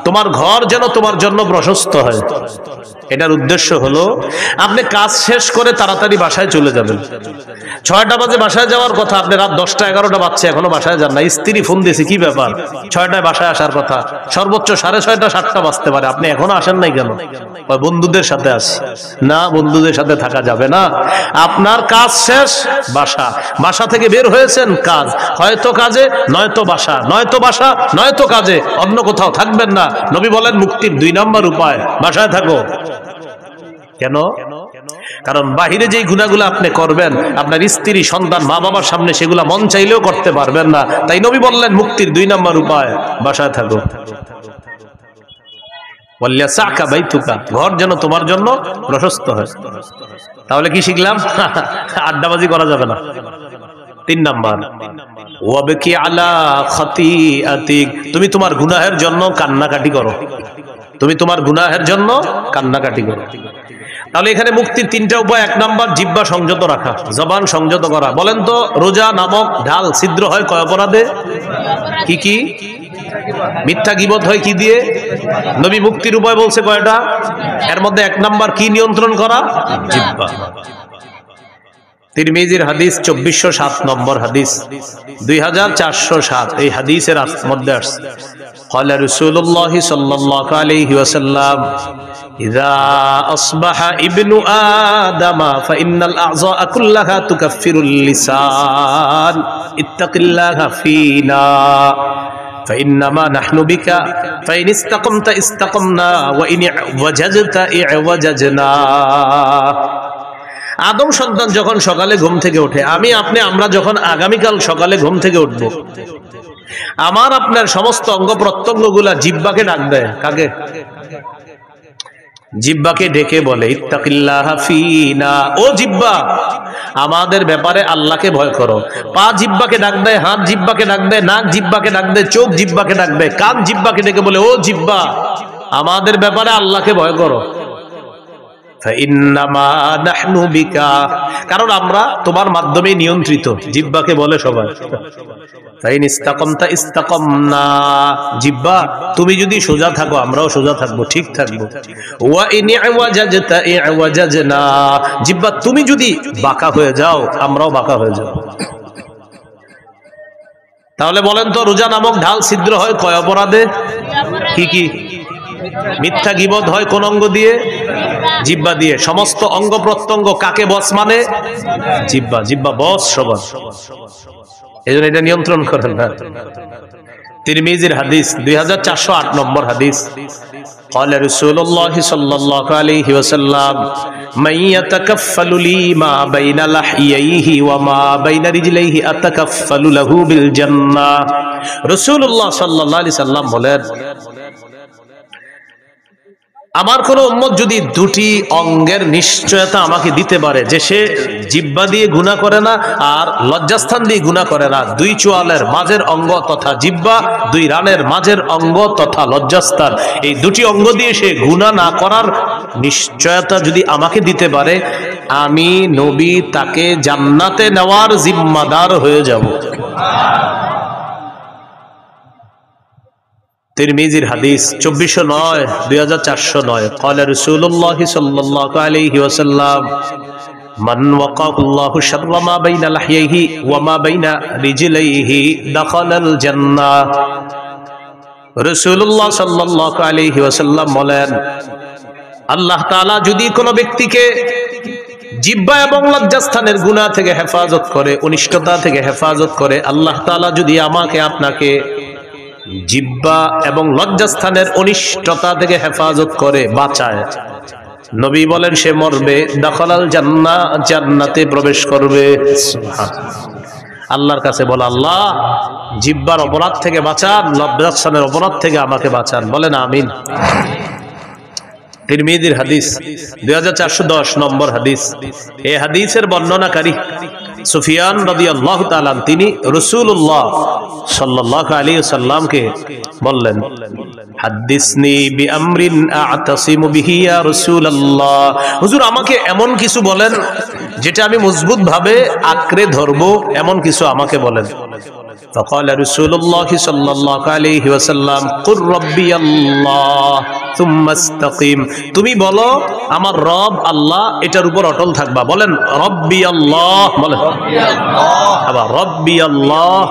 তোমার ঘর যেন তোমার জন্য প্রশস্ত হয়। এটার উদ্দেশ্য হলো আপনি কাজ শেষ করে তাড়াতাড়ি বাসায় চলে যাবেন। 6টা বাজে বাসায় যাওয়ার কথা, আপনি রাত 10টা 11টা বাজছে এখনো বাসায় যান না। স্ত্রী ফোন দিয়েছে, কি ব্যাপার, 6টায় বাসায় আসার কথা, সর্বোচ্চ 6:30 7টা বাজতে পারে, আপনি এখনো আসেন নাই কেন? বন্ধুদের সাথে আসি। না, বন্ধুদের সাথে থাকা যাবে না। আপনার কাজ শেষ, বাসা, বাসা থেকে বের হয়েছেন কাজ, হয়তো কাজে নয়তো বাসা, নয়তো বাসা নয়তো কাজে, অন্য কোথাও থাকবেন না। নবী বলেন মুক্তির 2 নম্বর উপায় বাসায় থাকো। কেন? কারণ বাহিরে যেই গুনাহগুলো আপনি করবেন, আপনার স্ত্রী, সন্তান, মা বাবার সামনে সেগুলা মন চাইলেও করতে পারবেন না। তাই নবী বললেন মুক্তির 2 নম্বর উপায় বাসায় থাকো। ওয়ালিয়াসাকা বাইতুকা, ঘর যেন তোমার জন্য প্রশস্ত হয়। তাহলে কি শিখলাম? আড্ডাবাজি করা যাবে না। 3 নাম্বার, ওয়াবকি আলা খাতিআতিক, তুমি তোমার গুনাহের জন্য কান্নাকাটি করো, তুমি তোমার গুনাহের জন্য কান্নাকাটি করো। তাহলে এখানে মুক্তির 3টা উপায়। 1 নাম্বার, জিহ্বা সংযত রাখা, জবান সংযত করা। বলেন তো, রোজা নামক ঢাল ছিদ্র হয় কয় অপরাধে? কি কি? মিথ্যা গীবত হয় কি দিয়ে? নবী মুক্তির উপায় বলছে কয়টা? এর মধ্যে 1 নাম্বার কি নিয়ন্ত্রণ করা? জিহ্বা। তিরমিজির হাদিস 2407 নম্বর হাদিস, 2407। এই হাদিসের মধ্যে আসছে, قال رسول الله صلى الله عليه وسلم إذا أصبح ابن آدم فإن الأعضاء كلها تكفر اللسان اتق الله فينا فإنما نحن بك فإن استقمت استقمنا وإن اعوججت اعوججنا। আদম সন্তান যখন সকালে ঘুম থেকে ওঠে, আমি আপনি আমরা যখন আগামীকাল সকালে ঘুম থেকে উঠব, আমার আপনার সমস্ত অঙ্গ প্রত্যঙ্গ গুলা জিহ্বাকে ডাক দেয়। কাকে? জিহ্বাকে ডেকে বলে ইত্তাকিল্লাহা ফিনা, ও জিহ্বা আমাদের ব্যাপারে আল্লাহকে ভয় করো। পা জিহ্বাকে ডাক দেয়, হাত জিহ্বাকে ডাক দেয়, নাক জিহ্বাকে ডাক দেয়, চোখ জিহ্বাকে ডাক দেয়, কান জিহ্বাকে ডেকে বলে ও জিহ্বা আমাদের ব্যাপারে আল্লাহকে ভয় করো। কারণ আমরা তোমার মাধ্যমে নিয়ন্ত্রিত, জিহ্বাকে বলে সবাই। জিহ্বা তুমি যদি সোজা থাকো আমরাও সোজা থাকবো, ঠিক থাকবো। জিহ্বা তুমি যদি বাঁকা হয়ে যাও আমরাও বাঁকা হয়ে যাও। তাহলে বলেন তো, রোজা নামক ঢাল ছিদ্র হয় কয় অপরাধে? কি কি? মিথ্যা গীবত হয় কোন অঙ্গ দিয়ে? জিহ্বা দিয়ে। সমস্ত অঙ্গ প্রত্যঙ্গ কাকে বস মানে? জিহ্বা। জিহ্বা বস সবার, এজন্য এটা নিয়ন্ত্রণ করেন না। তিরমিজির হাদিস 2408 নম্বর হাদিস, قال رسول الله صلى الله عليه وسلم من يتكفل لي ما بين لحييه وما بين رجليه اتكفل له بالجنة। রাসূলুল্লাহ সাল্লাল্লাহু আলাইহি সাল্লাম বলেন, আমার কোন উম্মত যদি 2টি অঙ্গের নিশ্চয়তা আমাকে দিতে পারে যে সে জিহ্বা দিয়ে গুনাহ করে না আর লজ্জাস্থান দিয়ে গুনাহ করে না, 2 চোয়ালের মাঝের অঙ্গ তথা জিহ্বা, 2 রানের মাঝের অঙ্গ তথা লজ্জাস্থান, এই 2টি অঙ্গ দিয়ে সে গুনাহ না করার নিশ্চয়তা যদি আমাকে দিতে পারে, আমি নবী তাকে জান্নাতে নেওয়ার জিম্মাদার হয়ে যাব। তিরমিজির হাদিস 2409 2409। قال رسول الله صلى الله عليه وسلم من وقاه الله شر ما بين لحييه وما بين رجليه دخل الجنة। রাসূলুল্লাহ সাল্লাল্লাহু আলাইহি ওয়াসাল্লাম বলেন, আল্লাহ তাআলা যদি কোনো ব্যক্তিকে জিহ্বা এবং লজ্জাস্থানের গুনাহ থেকে হেফাজত করে, অনিষ্টতা থেকে হেফাজত করে, আল্লাহ তাআলা যদি আমাকে আপনাকে জিহ্বা এবং লজ্জাস্থানের অনিষ্টতা থেকে হেফাজত করে, বাঁচায়, নবী বলেন সে মরবে, দাখালাল জান্নাহ, জান্নাতে প্রবেশ করবে। আল্লাহর কাছে বলে, আল্লাহ জিহ্বার অপরাধ থেকে বাঁচান, লজ্জাস্থানের অপরাধ থেকে আমাকে বাঁচান। বলেন আমিন। তিরমিজির হাদিস 2410 নম্বর হাদিস। এই হাদিসের বর্ণনাকারী সুফিয়ান রাদিয়াল্লাহু তাআলা তিনি রাসূলুল্লাহ সাল্লাল্লাহু আলাইহি ওয়াসাল্লামকে বললেন, হাদিসনি বিআমরিন আ'তাসিমু বিহি ইয়া রাসূলুল্লাহ, হুজুর আমাকে এমন কিছু বলেন যেটা আমি মজবুত ভাবে আঁকড়ে ধরবো, এমন কিছু আমাকে বলেন। فقال رسول الله صلى الله عليه وسلم قل ربي الله ثم استقيم, তুমি বলো আমার রব আল্লাহ, এটার উপর অটল থাকবা। বলেন রব্বি আল্লাহ, বলেন আবার রব্বি আল্লাহ,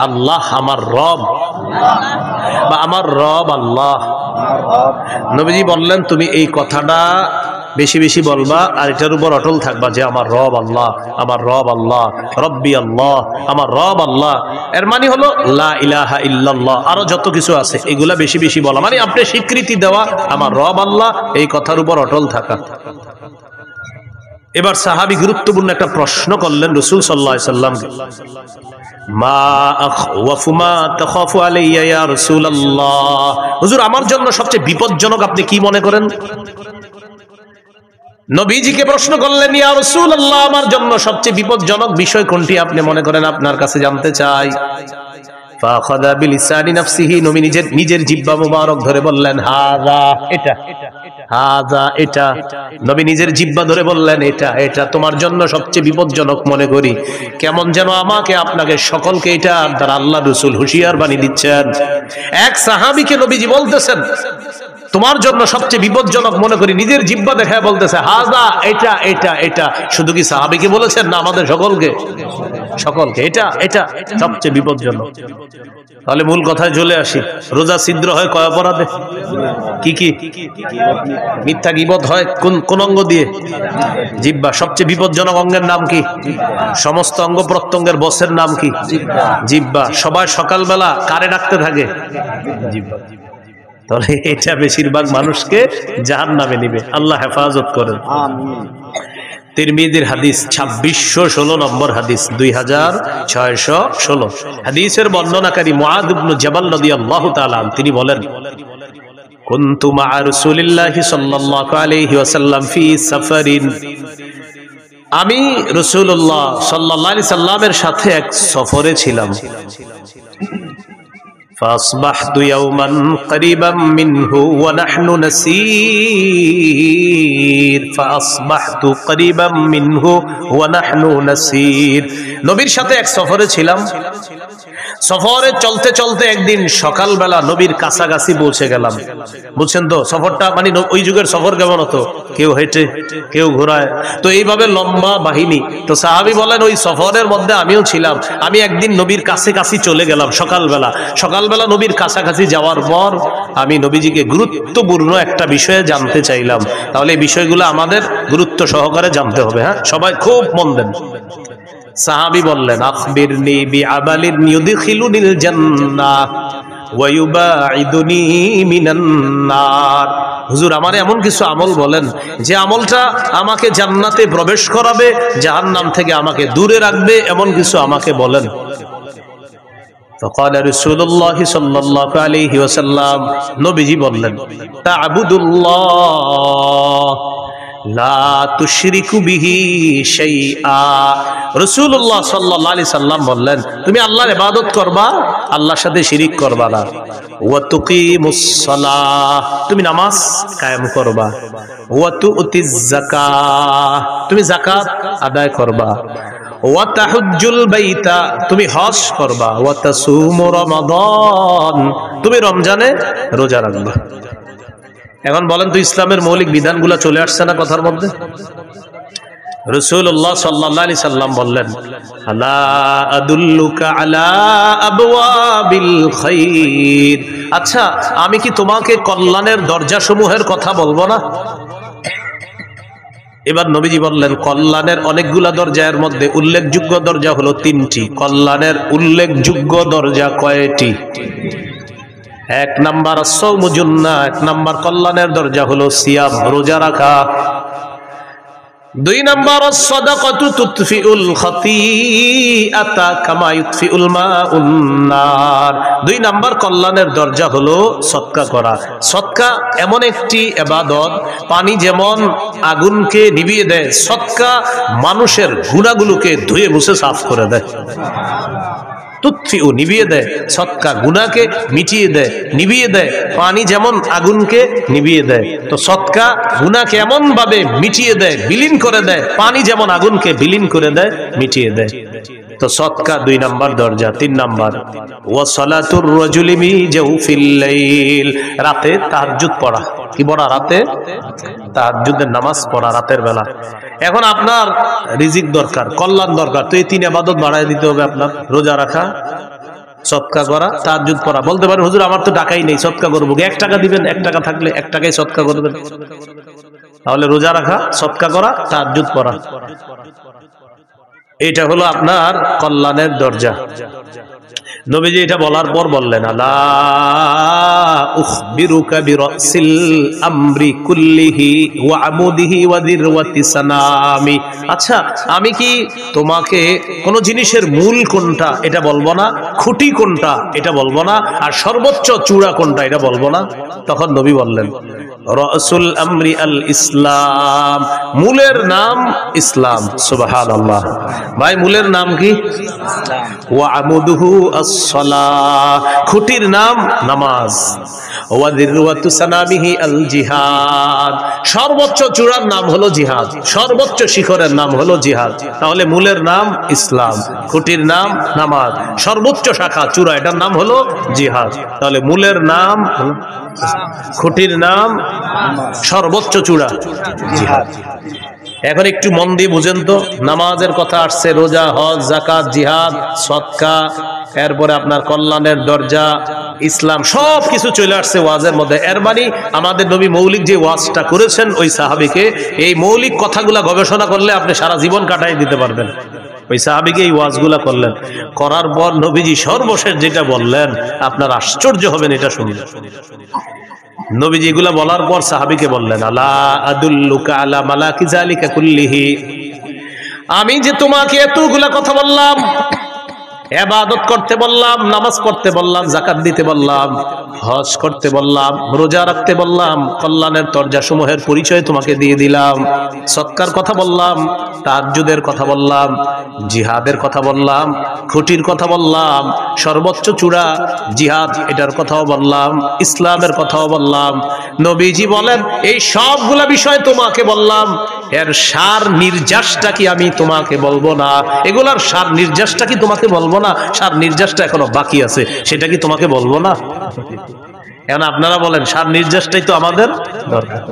আল্লাহ আমার রব বা আমার রব আল্লাহ। নবীজি বললেন তুমি এই কথাটা বেশি বেশি বলবা আর এটার উপর অটল থাকবা যে আমার রব আল্লাহ, আমার রব আল্লাহ, রব্বি আল্লাহ, আমার রব আল্লাহ। এর মানে হলো লা ইলাহা ইল্লাল্লাহ, আরো যত কিছু আছে এগুলা বেশি বেশি বলা, মানে আপনি স্বীকৃতি দেওয়া আমার রব আল্লাহ, এই কথার উপর অটল থাকা। এবার সাহাবী গুরুত্বপূর্ণ একটা প্রশ্ন করলেন রাসূল সাল্লাল্লাহু আলাইহি সাল্লামকে, মা আখওয়াফু মা তাখাফু আলাইয়া ইয়া রাসূলুল্লাহ, হুজুর আমার জন্য সবচেয়ে বিপজ্জনক আপনি কি মনে করেন? নবীজিকে প্রশ্ন করলেন, ইয়া রাসূলুল্লাহ আমার জন্য সবচেয়ে বিপজ্জনক বিষয় কোনটি আপনি মনে করেন, আপনার কাছে জানতে চাই। ফাখাযা বিলিসানি নাফসিহি, নবী নিজের জিহ্বা মুবারক ধরে বললেন হাযা, এটা, হাযা এটা। নবী নিজের জিহ্বা ধরে বললেন এটা, এটা তোমার জন্য সবচেয়ে বিপজ্জনক মনে করি। কেমন যেন আমাকে আপনাকে সকলকে এটা দ্বারা আল্লাহ রাসূল হুঁশিয়ার বাণী দিচ্ছেন। এক সাহাবীকে নবীজি বলতেছেন তোমার জন্য সবচেয়ে বিপজ্জনক মনে করি, নিজের জিহ্বা দেখায় বলতেছে হাযা, এটা এটা এটা। শুধু কি সাহাবীকে বলেছেন না আমাদের সকলকে? সকলকে, এটা এটা সবচেয়ে বিপজ্জনক। তাহলে মূল কথায় চলে আসি, রোজা ছিদ্র হয় কয় অপরাধে? কি কি? মিথ্যা গীবত হয় কোন অঙ্গ দিয়ে? জিহ্বা। সবচেয়ে বিপজ্জনক অঙ্গের নাম কি? সমস্ত অঙ্গ প্রত্যঙ্গের বসের নাম কি? জিহ্বা। সবাই সকালবেলা কারে ডাকতে থাকে? জিহ্বা। তাহলে এটা বেশিরভাগ মানুষকে জাহান্নামে নিবে, আল্লাহ হেফাজত করেন। তিরমিজির হাদিস 2616 নম্বর হাদিস, 2616 হাদিসের বর্ণনাকারী মুআদ ইবনে জাবাল রাদিয়াল্লাহু তাআলা তিনি বলেন, কুনতু মা রাসূলিল্লাহি সাল্লাল্লাহু আলাইহি ওয়াসাল্লাম ফি সাফারিন, আমি রাসূলুল্লাহ সাল্লাল্লাহু আলাইহি সাল্লামের সাথে এক সফরে ছিলাম। فأصبحت يوما قريبا منه ونحن نسير فأصبحت قريبا منه ونحن نسير, নবীর সাথে এক সফরে ছিলাম। সফরে চলতে চলতে একদিন সকালবেলা নবীর কাছাকাছি পৌঁছে গেলাম। বুঝছেন তো সফরটা, মানে ওই যুগের সফর কেমন হতো, কেউ হেঁটে কেউ ঘোড়ায়, তো এইভাবে লম্বা বাহিনী। তো সাহাবী বলেন ওই সফরের মধ্যে আমিও ছিলাম। আমি একদিন নবীর কাছাকাছি চলে গেলাম সকালবেলা। সকালবেলা নবীর কাছাকাছি যাওয়ার পর আমি নবীজিকে গুরুত্বপূর্ণ একটা বিষয়ে জানতে চাইলাম। তাহলে এই বিষয়গুলো আমাদের গুরুত্ব সহকারে জানতে হবে। হ্যাঁ, সবাই খুব মন দেন। সাহাবী বললেন, আখবিরনি বিআমালিন ইউদখিলুনিল জান্নাহ ওয়া ইউবাঈদুনি মিনান নার, হুজুর আমারে এমন কিছু আমল বলেন যে আমলটা আমাকে জান্নাতে প্রবেশ করাবে, জাহান্নাম থেকে আমাকে দূরে রাখবে, এমন কিছু আমাকে বলেন। فقال رسول الله صلى الله عليه وسلم, নবীজি বললেন, তা'বুদুল্লাহ লা তুশরিকু বিহি শাইআ, রাসূলুল্লাহ সাল্লাল্লাহু আলাইহি সাল্লাম বললেন তুমি আল্লাহর ইবাদত করবা, আল্লাহর সাথে শিরিক করবা না। ওয়া তুকিমুস সালাহ, তুমি নামাজ কায়েম করবা। ওয়া তুতিজ যাকাত, তুমি যাকাত আদায় করবা। ওয়া তাহুজ্জুল বাইতা, তুমি হজ করবা। ওয়া তাসুমু রমাদান, তুমি রমজানে রোজা রাখবা। এখন বলেন তো ইসলামের মৌলিক বিধানগুলো চলে আসছে না কথার মধ্যে? রাসূলুল্লাহ সাল্লাল্লাহু আলাইহি সাল্লাম বললেন, আলা আদুল্লুকা আলা আবওয়াবিল খাইর, আচ্ছা আমি কি তোমাকে কল্যাণের দরজাসমূহের কথা বলবো না? এবার নবীজি বললেন, কল্যাণের অনেকগুলা দরজার মধ্যে উল্লেখযোগ্য দরজা হলো 3টি। কল্যাণের উল্লেখযোগ্য দরজা কয়টি? 1 নাম্বার সাওমু জুন্নাহ, 1 নাম্বার কল্যাণের দরজা হলো সিয়াম, রোজা রাখা। 2 নাম্বার সাদাকাতু তুতফিউল খাতিআতা কামা ইউতফিউল মাউন নার। 2 নাম্বার কল্যাণের দরজা হলো সদকা করা। সদকা এমন একটি ইবাদত, পানি যেমন আগুনকে নিভিয়ে দেয়, সদকা মানুষের গুনাহগুলোকে ধুয়ে মুছে সাফ করে দেয়। তুতফিউ নিভিয়ে দেয়, সদকা গুনাহকে মিটিয়ে দেয়, নিভিয়ে দেয়। পানি যেমন আগুনকে নিভিয়ে দেয়, তো সদকা গুনাহকে এমন ভাবে মিটিয়ে দেয়, বিলীন করে দেয়, পানি যেমন আগুনকে বিলীন করে দেয়, মিটিয়ে দেয়। তো সদকা 2 নাম্বার দরজা। 3 নাম্বার ওয়া সালাতুর রাজুলি মি জাওফিল লাইল, রাতে তাহাজ্জুদ পড়া। কি পড়া? রাতে তাহাজ্জুদের নামাজ পড়া রাতের বেলা। এখন আপনার রিজিক দরকার, কল্যাণ দরকার, তো এই 3 ইবাদত বাড়ায় দিতে হবে আপনার। রোজা রাখা, সদকা করা, তাহাজ্জুদ পড়া। বলতে পারেন হুজুর আমার তো টাকাই নেই, সদকা করবো। 1 টাকা দিবেন, 1 টাকা থাকলে 1 টাকায় সদকা করবেন। তাহলে রোজা রাখা, সদকা করা, তাহাজ্জুদ পড়া, এটা হলো আপনার কল্যাণের দরজা। নবীজি এটা বলার পর বললেন, আলা উখবিরুকা বিরাসিল আমরি কুল্লিহি ওয়া আমুদিহি ওয়া দিরওয়াতি সানামি, আচ্ছা আমি কি তোমাকে কোন জিনিসের মূল কোনটা এটা বলবো না, খুঁটি কোনটা এটা বলবো না, আর সর্বোচ্চ চূড়া কোনটা এটা বলবো না? তখন নবী বললেন, রাসুল আমরি আল ইসলাম, মূলের নাম ইসলাম। সুবহানাল্লাহ। ভাই মূলের নাম কি? ওয়া আমুদুহু as-সালাহ, খুঁটির নাম নামাজ। ওয়া দিরওয়াতু সানামিহি আল জিহাদ, সর্বোচ্চ চূড়ার নাম হলো জিহাদ, সর্বোচ্চ শিখরের নাম হলো জিহাদ। তাহলে মূলের নাম ইসলাম, খুঁটির নাম নামাজ, সর্বোচ্চ শাখা চূড়া এটার নাম হলো জিহাদ। তাহলে মূলের নাম, খুঁটির নাম, সর্বোচ্চ চূড়া জিহাদ। এখন একটু মন দিয়ে বুঝেন তো, নামাজের কথা আসছে, রোজা, হজ, যাকাত, জিহাদ, সদকা, এরপরে আপনার কল্যাণের দরজা, ইসলাম, সব কিছু চলে আসছে ওয়াজের মধ্যে। এর মানে আমাদের নবী মৌলিক যে ওয়াজটা করেছেন ওই সাহাবীকে, এই মৌলিক কথাগুলা গবেষণা করলে আপনি সারা জীবন কাটাই দিতে পারবেন। ওই সাহাবীকে এই ওয়াজগুলা করলেন, করার পর নবীজি সর্বশেষ যেটা বললেন আপনার আশ্চর্য হবেন এটা শুনলে। নবীজি এগুলা বলার পর সাহাবীকে বললেন, আলা আদুল্লুকা আলা মালাকি যালিকা কুল্লিহি, আমি যে তোমাকে এতগুলা কথা বললাম, ইবাদত করতে বললাম, নামাজ পড়তে বললাম, যাকাত দিতে বললাম, হজ করতে বললাম, রোজা রাখতে বললাম, কল্যাণের দরজাসমূহের পরিচয় তোমাকে দিয়ে দিলাম, সদকার কথা বললাম, তাহাজ্জুদের কথা বললাম, জিহাদের কথা বললাম, খুঁটির কথা বললাম, সর্বোচ্চ চূড়া জিহাদ এটার কথাও বললাম, ইসলামের কথাও বললাম। নবীজি বলেন, এই সবগুলা বিষয় তোমাকে বললাম, এর সার নির্যাসটা কি আমি তোমাকে বলবো না? এগুলার সার নির্যাসটা কি তোমাকে বলবো না? সার নির্যাসটা এখনো বাকি আছে, সেটা কি তোমাকে বলবো না? এখন আপনারা বলেন, সার নির্যাসটাই তো আমাদের দরকার।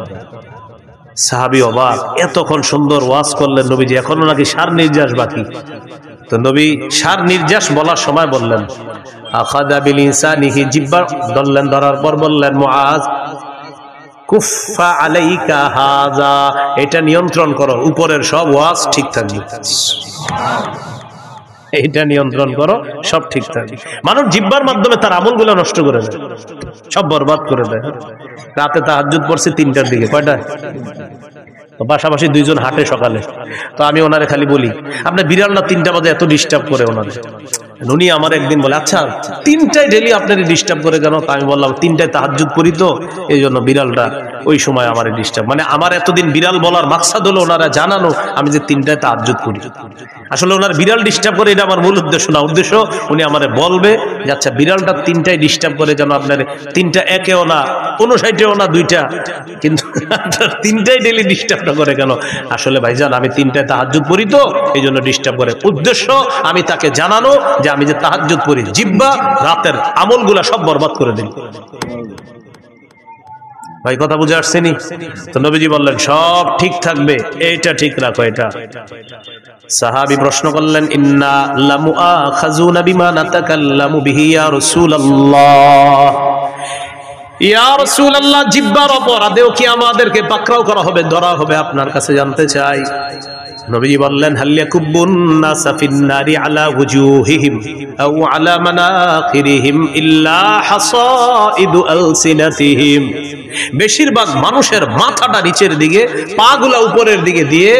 সাহাবী অবাক, এতক্ষণ সুন্দর ওয়াজ করলেন নবীজি, এখনো নাকি সার নির্যাস বাকি। তো নবী সার নির্যাস বলার সময় বললেন, আখাযা বিল ইনসানিহি, জিহ্বা ধরলেন, ধরার পর বললেন, মুআজ কুফা আলাইকা হাযা, এটা নিয়ন্ত্রণ করো, উপরের সব ওয়াজ ঠিক থাকবে। এইটা নিয়ন্ত্রণ করো, সব ঠিক থাকবে। মানুষ জিহ্বার মাধ্যমে তার আমলগুলো নষ্ট করে দেয়, সব বরবাদ করে দেয়। রাতে তাহাজ্জুদ পড়ছে 3টার দিকে, কয়টায়? তো পাশাপাশি 2 জন হাঁটে সকালে, তো আমি ওনারে খালি বলি, আপনার বিড়ালটা 3টা বাজে এত ডিস্টার্ব করে ওনারে। উনি আমার একদিন বলে, আচ্ছা 3টায় ডেলি আপনাকে ডিস্টার্ব করে কেন? তা আমি বললাম, 3টায় তাহাজ্জুদ পড়ি তো, এই জন্য বিড়ালটা ওই সময় আমার ডিস্টার্ব। মানে আমার এতদিন বিড়াল বলার মাকসাদ হলো ওনারা জানানো আমি যে 3টায় তাহাজ্জুদ পড়ি। আসলে ওনার বিড়াল ডিস্টার্ব করে এটা আমার মূল উদ্দেশ্য না। উদ্দেশ্য উনি আমারে বলবে যে আচ্ছা বিড়ালটা 3টায় ডিস্টার্ব করে যেন আপনার 3টা একেও না, 59ও না, 2টা, কিন্তু 3টায় ডেলি ডিস্টার্বটা করে কেন? আসলে ভাইজান আমি 3টায় তাহাজ্জুদ পড়ি তো, এই জন্য ডিস্টার্ব করে। উদ্দেশ্য আমি তাকে জানানো যে আমি যে তাহাজ্জুদ পড়ি, জিহ্বা রাতের আমলগুলা সব বরবাদ করে দিন। ভাই কথা বুঝে আসছেনি? তো নবীজি বললেন সব ঠিক থাকবে, এইটা ঠিক রাখো। এটা সাহাবী প্রশ্ন করলেন, ইন্না লামুআখাযুনা বিমা নাতাকাল্লামু বিহি ইয়া রাসূলুল্লাহ, ইয়া রাসূলুল্লাহ, জিহ্বার অপরাধেও কি আমাদেরকে পাকড়াও করা হবে, ধরা হবে? আপনার কাছে জানতে চাই। নবীজি বললেন, হাল ইয়াকুব্বুন নাসা ফিন নারি আলা ওয়ুজুহিহিম আও আলা মানাখিরিহিম ইল্লা হাসাইদু আলসিনাতিহিম। বেশিরভাগ মানুষের মাথাটা নিচের দিকে, পাগুলা উপরের দিকে দিয়ে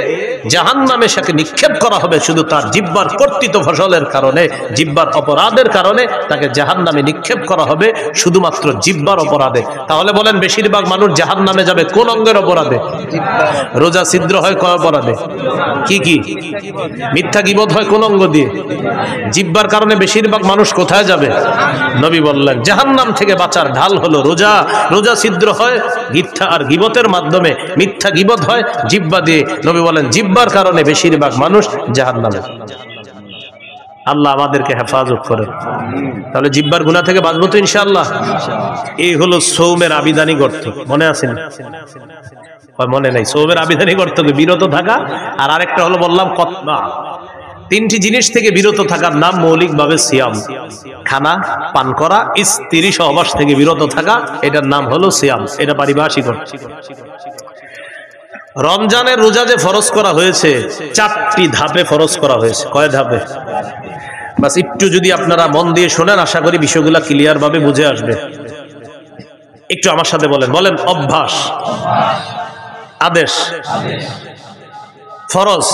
জাহান্নামে তাকে নিক্ষেপ করা হবে শুধু তার জিহ্বার কর্তৃত্ব ফসলের কারণে, জিহ্বার অপরাধের কারণে তাকে জাহান্নামে নিক্ষেপ করা হবে, শুধুমাত্র জিহ্বার অপরাধে। তাহলে বলেন বেশিরভাগ মানুষ জাহান্নামে যাবে কোন অঙ্গের অপরাধে? রোজা ছিদ্র হয় কয় অপরাধে? কি কি? মিথ্যা গীবত হয় কোন অঙ্গ দিয়ে? জিহ্বার কারণে বেশিরভাগ মানুষ কোথায় যাবে? নবী বললেন জাহান্নাম থেকে বাঁচার ঢাল হলো রোজা। রোজা ছিদ্র হয় মিথ্যা আর গীবতের মাধ্যমে, মিথ্যা গীবত হয় জিহ্বা দিয়ে। নবী বলেন জিহ্বার কারণে বেশিরভাগ মানুষ জাহান্নামে। আল্লাহ আমাদেরকে হেফাজত করে। তাহলে জিহ্বার গুনাহ থেকে বাঁচবো তো ইনশাআল্লাহ। এই হলো সওমের আবিধানিক অর্থ। মনে আছে না? মনে নাই? সওমের আবিধানিক অর্থ বিরত থাকা, আর আরেকটা হলো বললাম কতবা। তিনটি জিনিস থেকে বিরত থাকার নাম মৌলিকভাবে সিয়াম। খানা পান করা, স্ত্রী সহবাস থেকে বিরত থাকা, এটার নাম হলো সিয়াম। এটা পারিভাষিক অর্থ। রমজানের রোজা যে ফরজ করা হয়েছে, 4টি ধাপে ফরজ করা হয়েছে। কয় ধাপে? বাস একটু যদি আপনারা মন দিয়ে শোনেন, আশা করি বিষয়গুলো ক্লিয়ার ভাবে বুঝে আসবে। একটু আমার সাথে বলেন। বলেন অভ্যাস, আদেশ, ফরজ,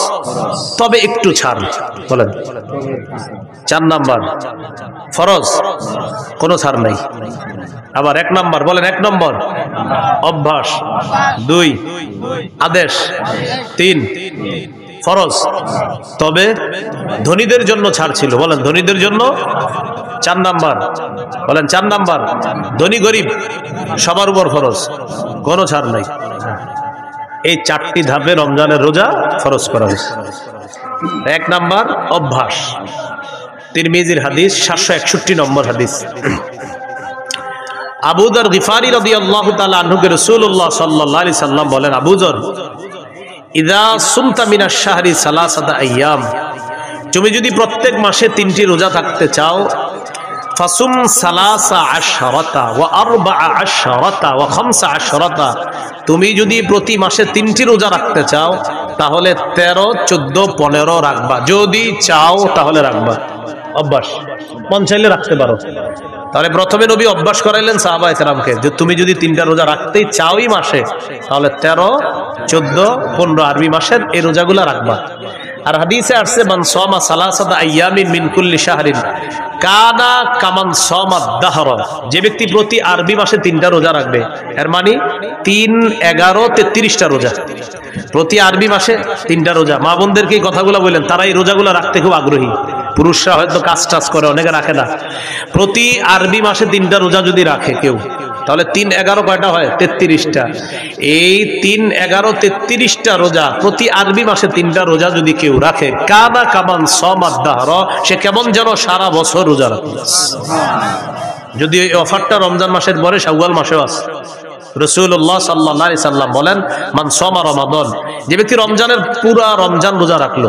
তবে একটু ছাড়। বলেন 4 নাম্বার ফরজ, কোনো ছাড় নাই। আবার 1 নাম্বার, বলেন 1 নম্বর অভ্যাস, 2 আদেশ, 3 ফরজ, তবে ধনীদের জন্য ছাড় ছিল। বলেন ধনীদের জন্য। 4 নাম্বার, বলেন 4 নাম্বার ধনী গরিব সবার উপর ফরজ, কোনো ছাড় নাই। এই 4টি ধাপে রমজানের রোজা ফরজ করা হয়েছে। 1 নাম্বার অভ্যাস, তিরমিজির হাদিস, 761 নম্বর হাদিস। আবু যর গিফারি রাদিয়াল্লাহু তাআলা আনহুকে রাসূলুল্লাহ সাল্লাল্লাহু আলাইহি সাল্লাম বলেন, আবু যর, ইযা সুমতা মিনাশ শাহরি সালাসাতা আইয়াম, তুমি যদি প্রত্যেক মাসে 3টি রোজা থাকতে চাও, ফাসুম সালাসা আশরাতা ওয়া আরবাআ আশরাতা ওয়া খামসা আশরাতা, তুমি যদি প্রতি মাসে 3টি রোজা রাখতে চাও তাহলে 13, 14, 15 রাখবা। যদি চাও তাহলে রাখবা। অভ্যাস, মন চাইলে রাখতে পারো। তাহলে প্রথমে নবী অভ্যাস করাইলেন সাহাবায়ে কেরামকে যে তুমি যদি 3টা রোজা রাখতেই চাওই মাসে, তাহলে 13, 14, 15 আরবি মাসের এই রোজাগুলা রাখবা। আর হাদিসে আসছে মান সামা সালাসাতা আইয়ামিন মিন কুল্লি শাহরিন কানা কামান সামা দাহর, যে ব্যক্তি প্রতি আরবি মাসে 3টা রোজা রাখবে, এর মানে 3, 11, 33টা রোজা। প্রতি আরবি মাসে 3টা রোজা। মা বোনদেরকে এই কথাগুলো বললেন, তারা এই রোজাগুলো রাখতে খুব আগ্রহী। পুরুষরা হয়তো কাজ টাজ করে, অনেকে রাখে না। প্রতি আরবি মাসে 3টা রোজা যদি রাখে কেউ, তাহলে 3, 11 কয়টা হয়? 33টা। এই 3, 11, 33টা রোজা, প্রতি আরবি মাসে 3টা রোজা যদি কেউ রাখে, কানা কামান সামাদ দাহর, সে কেমন যেন সারা বছর রোজা রাখে। যদি এই অফারটা রমজান মাসের পরে শাওয়াল মাসেও আছে। রাসূলুল্লাহ সাল্লাল্লাহু আলাইহি সাল্লাম বলেন, মান সামা রমাদান, যে ব্যক্তি রমজানের পুরা রমজান রোজা রাখলো,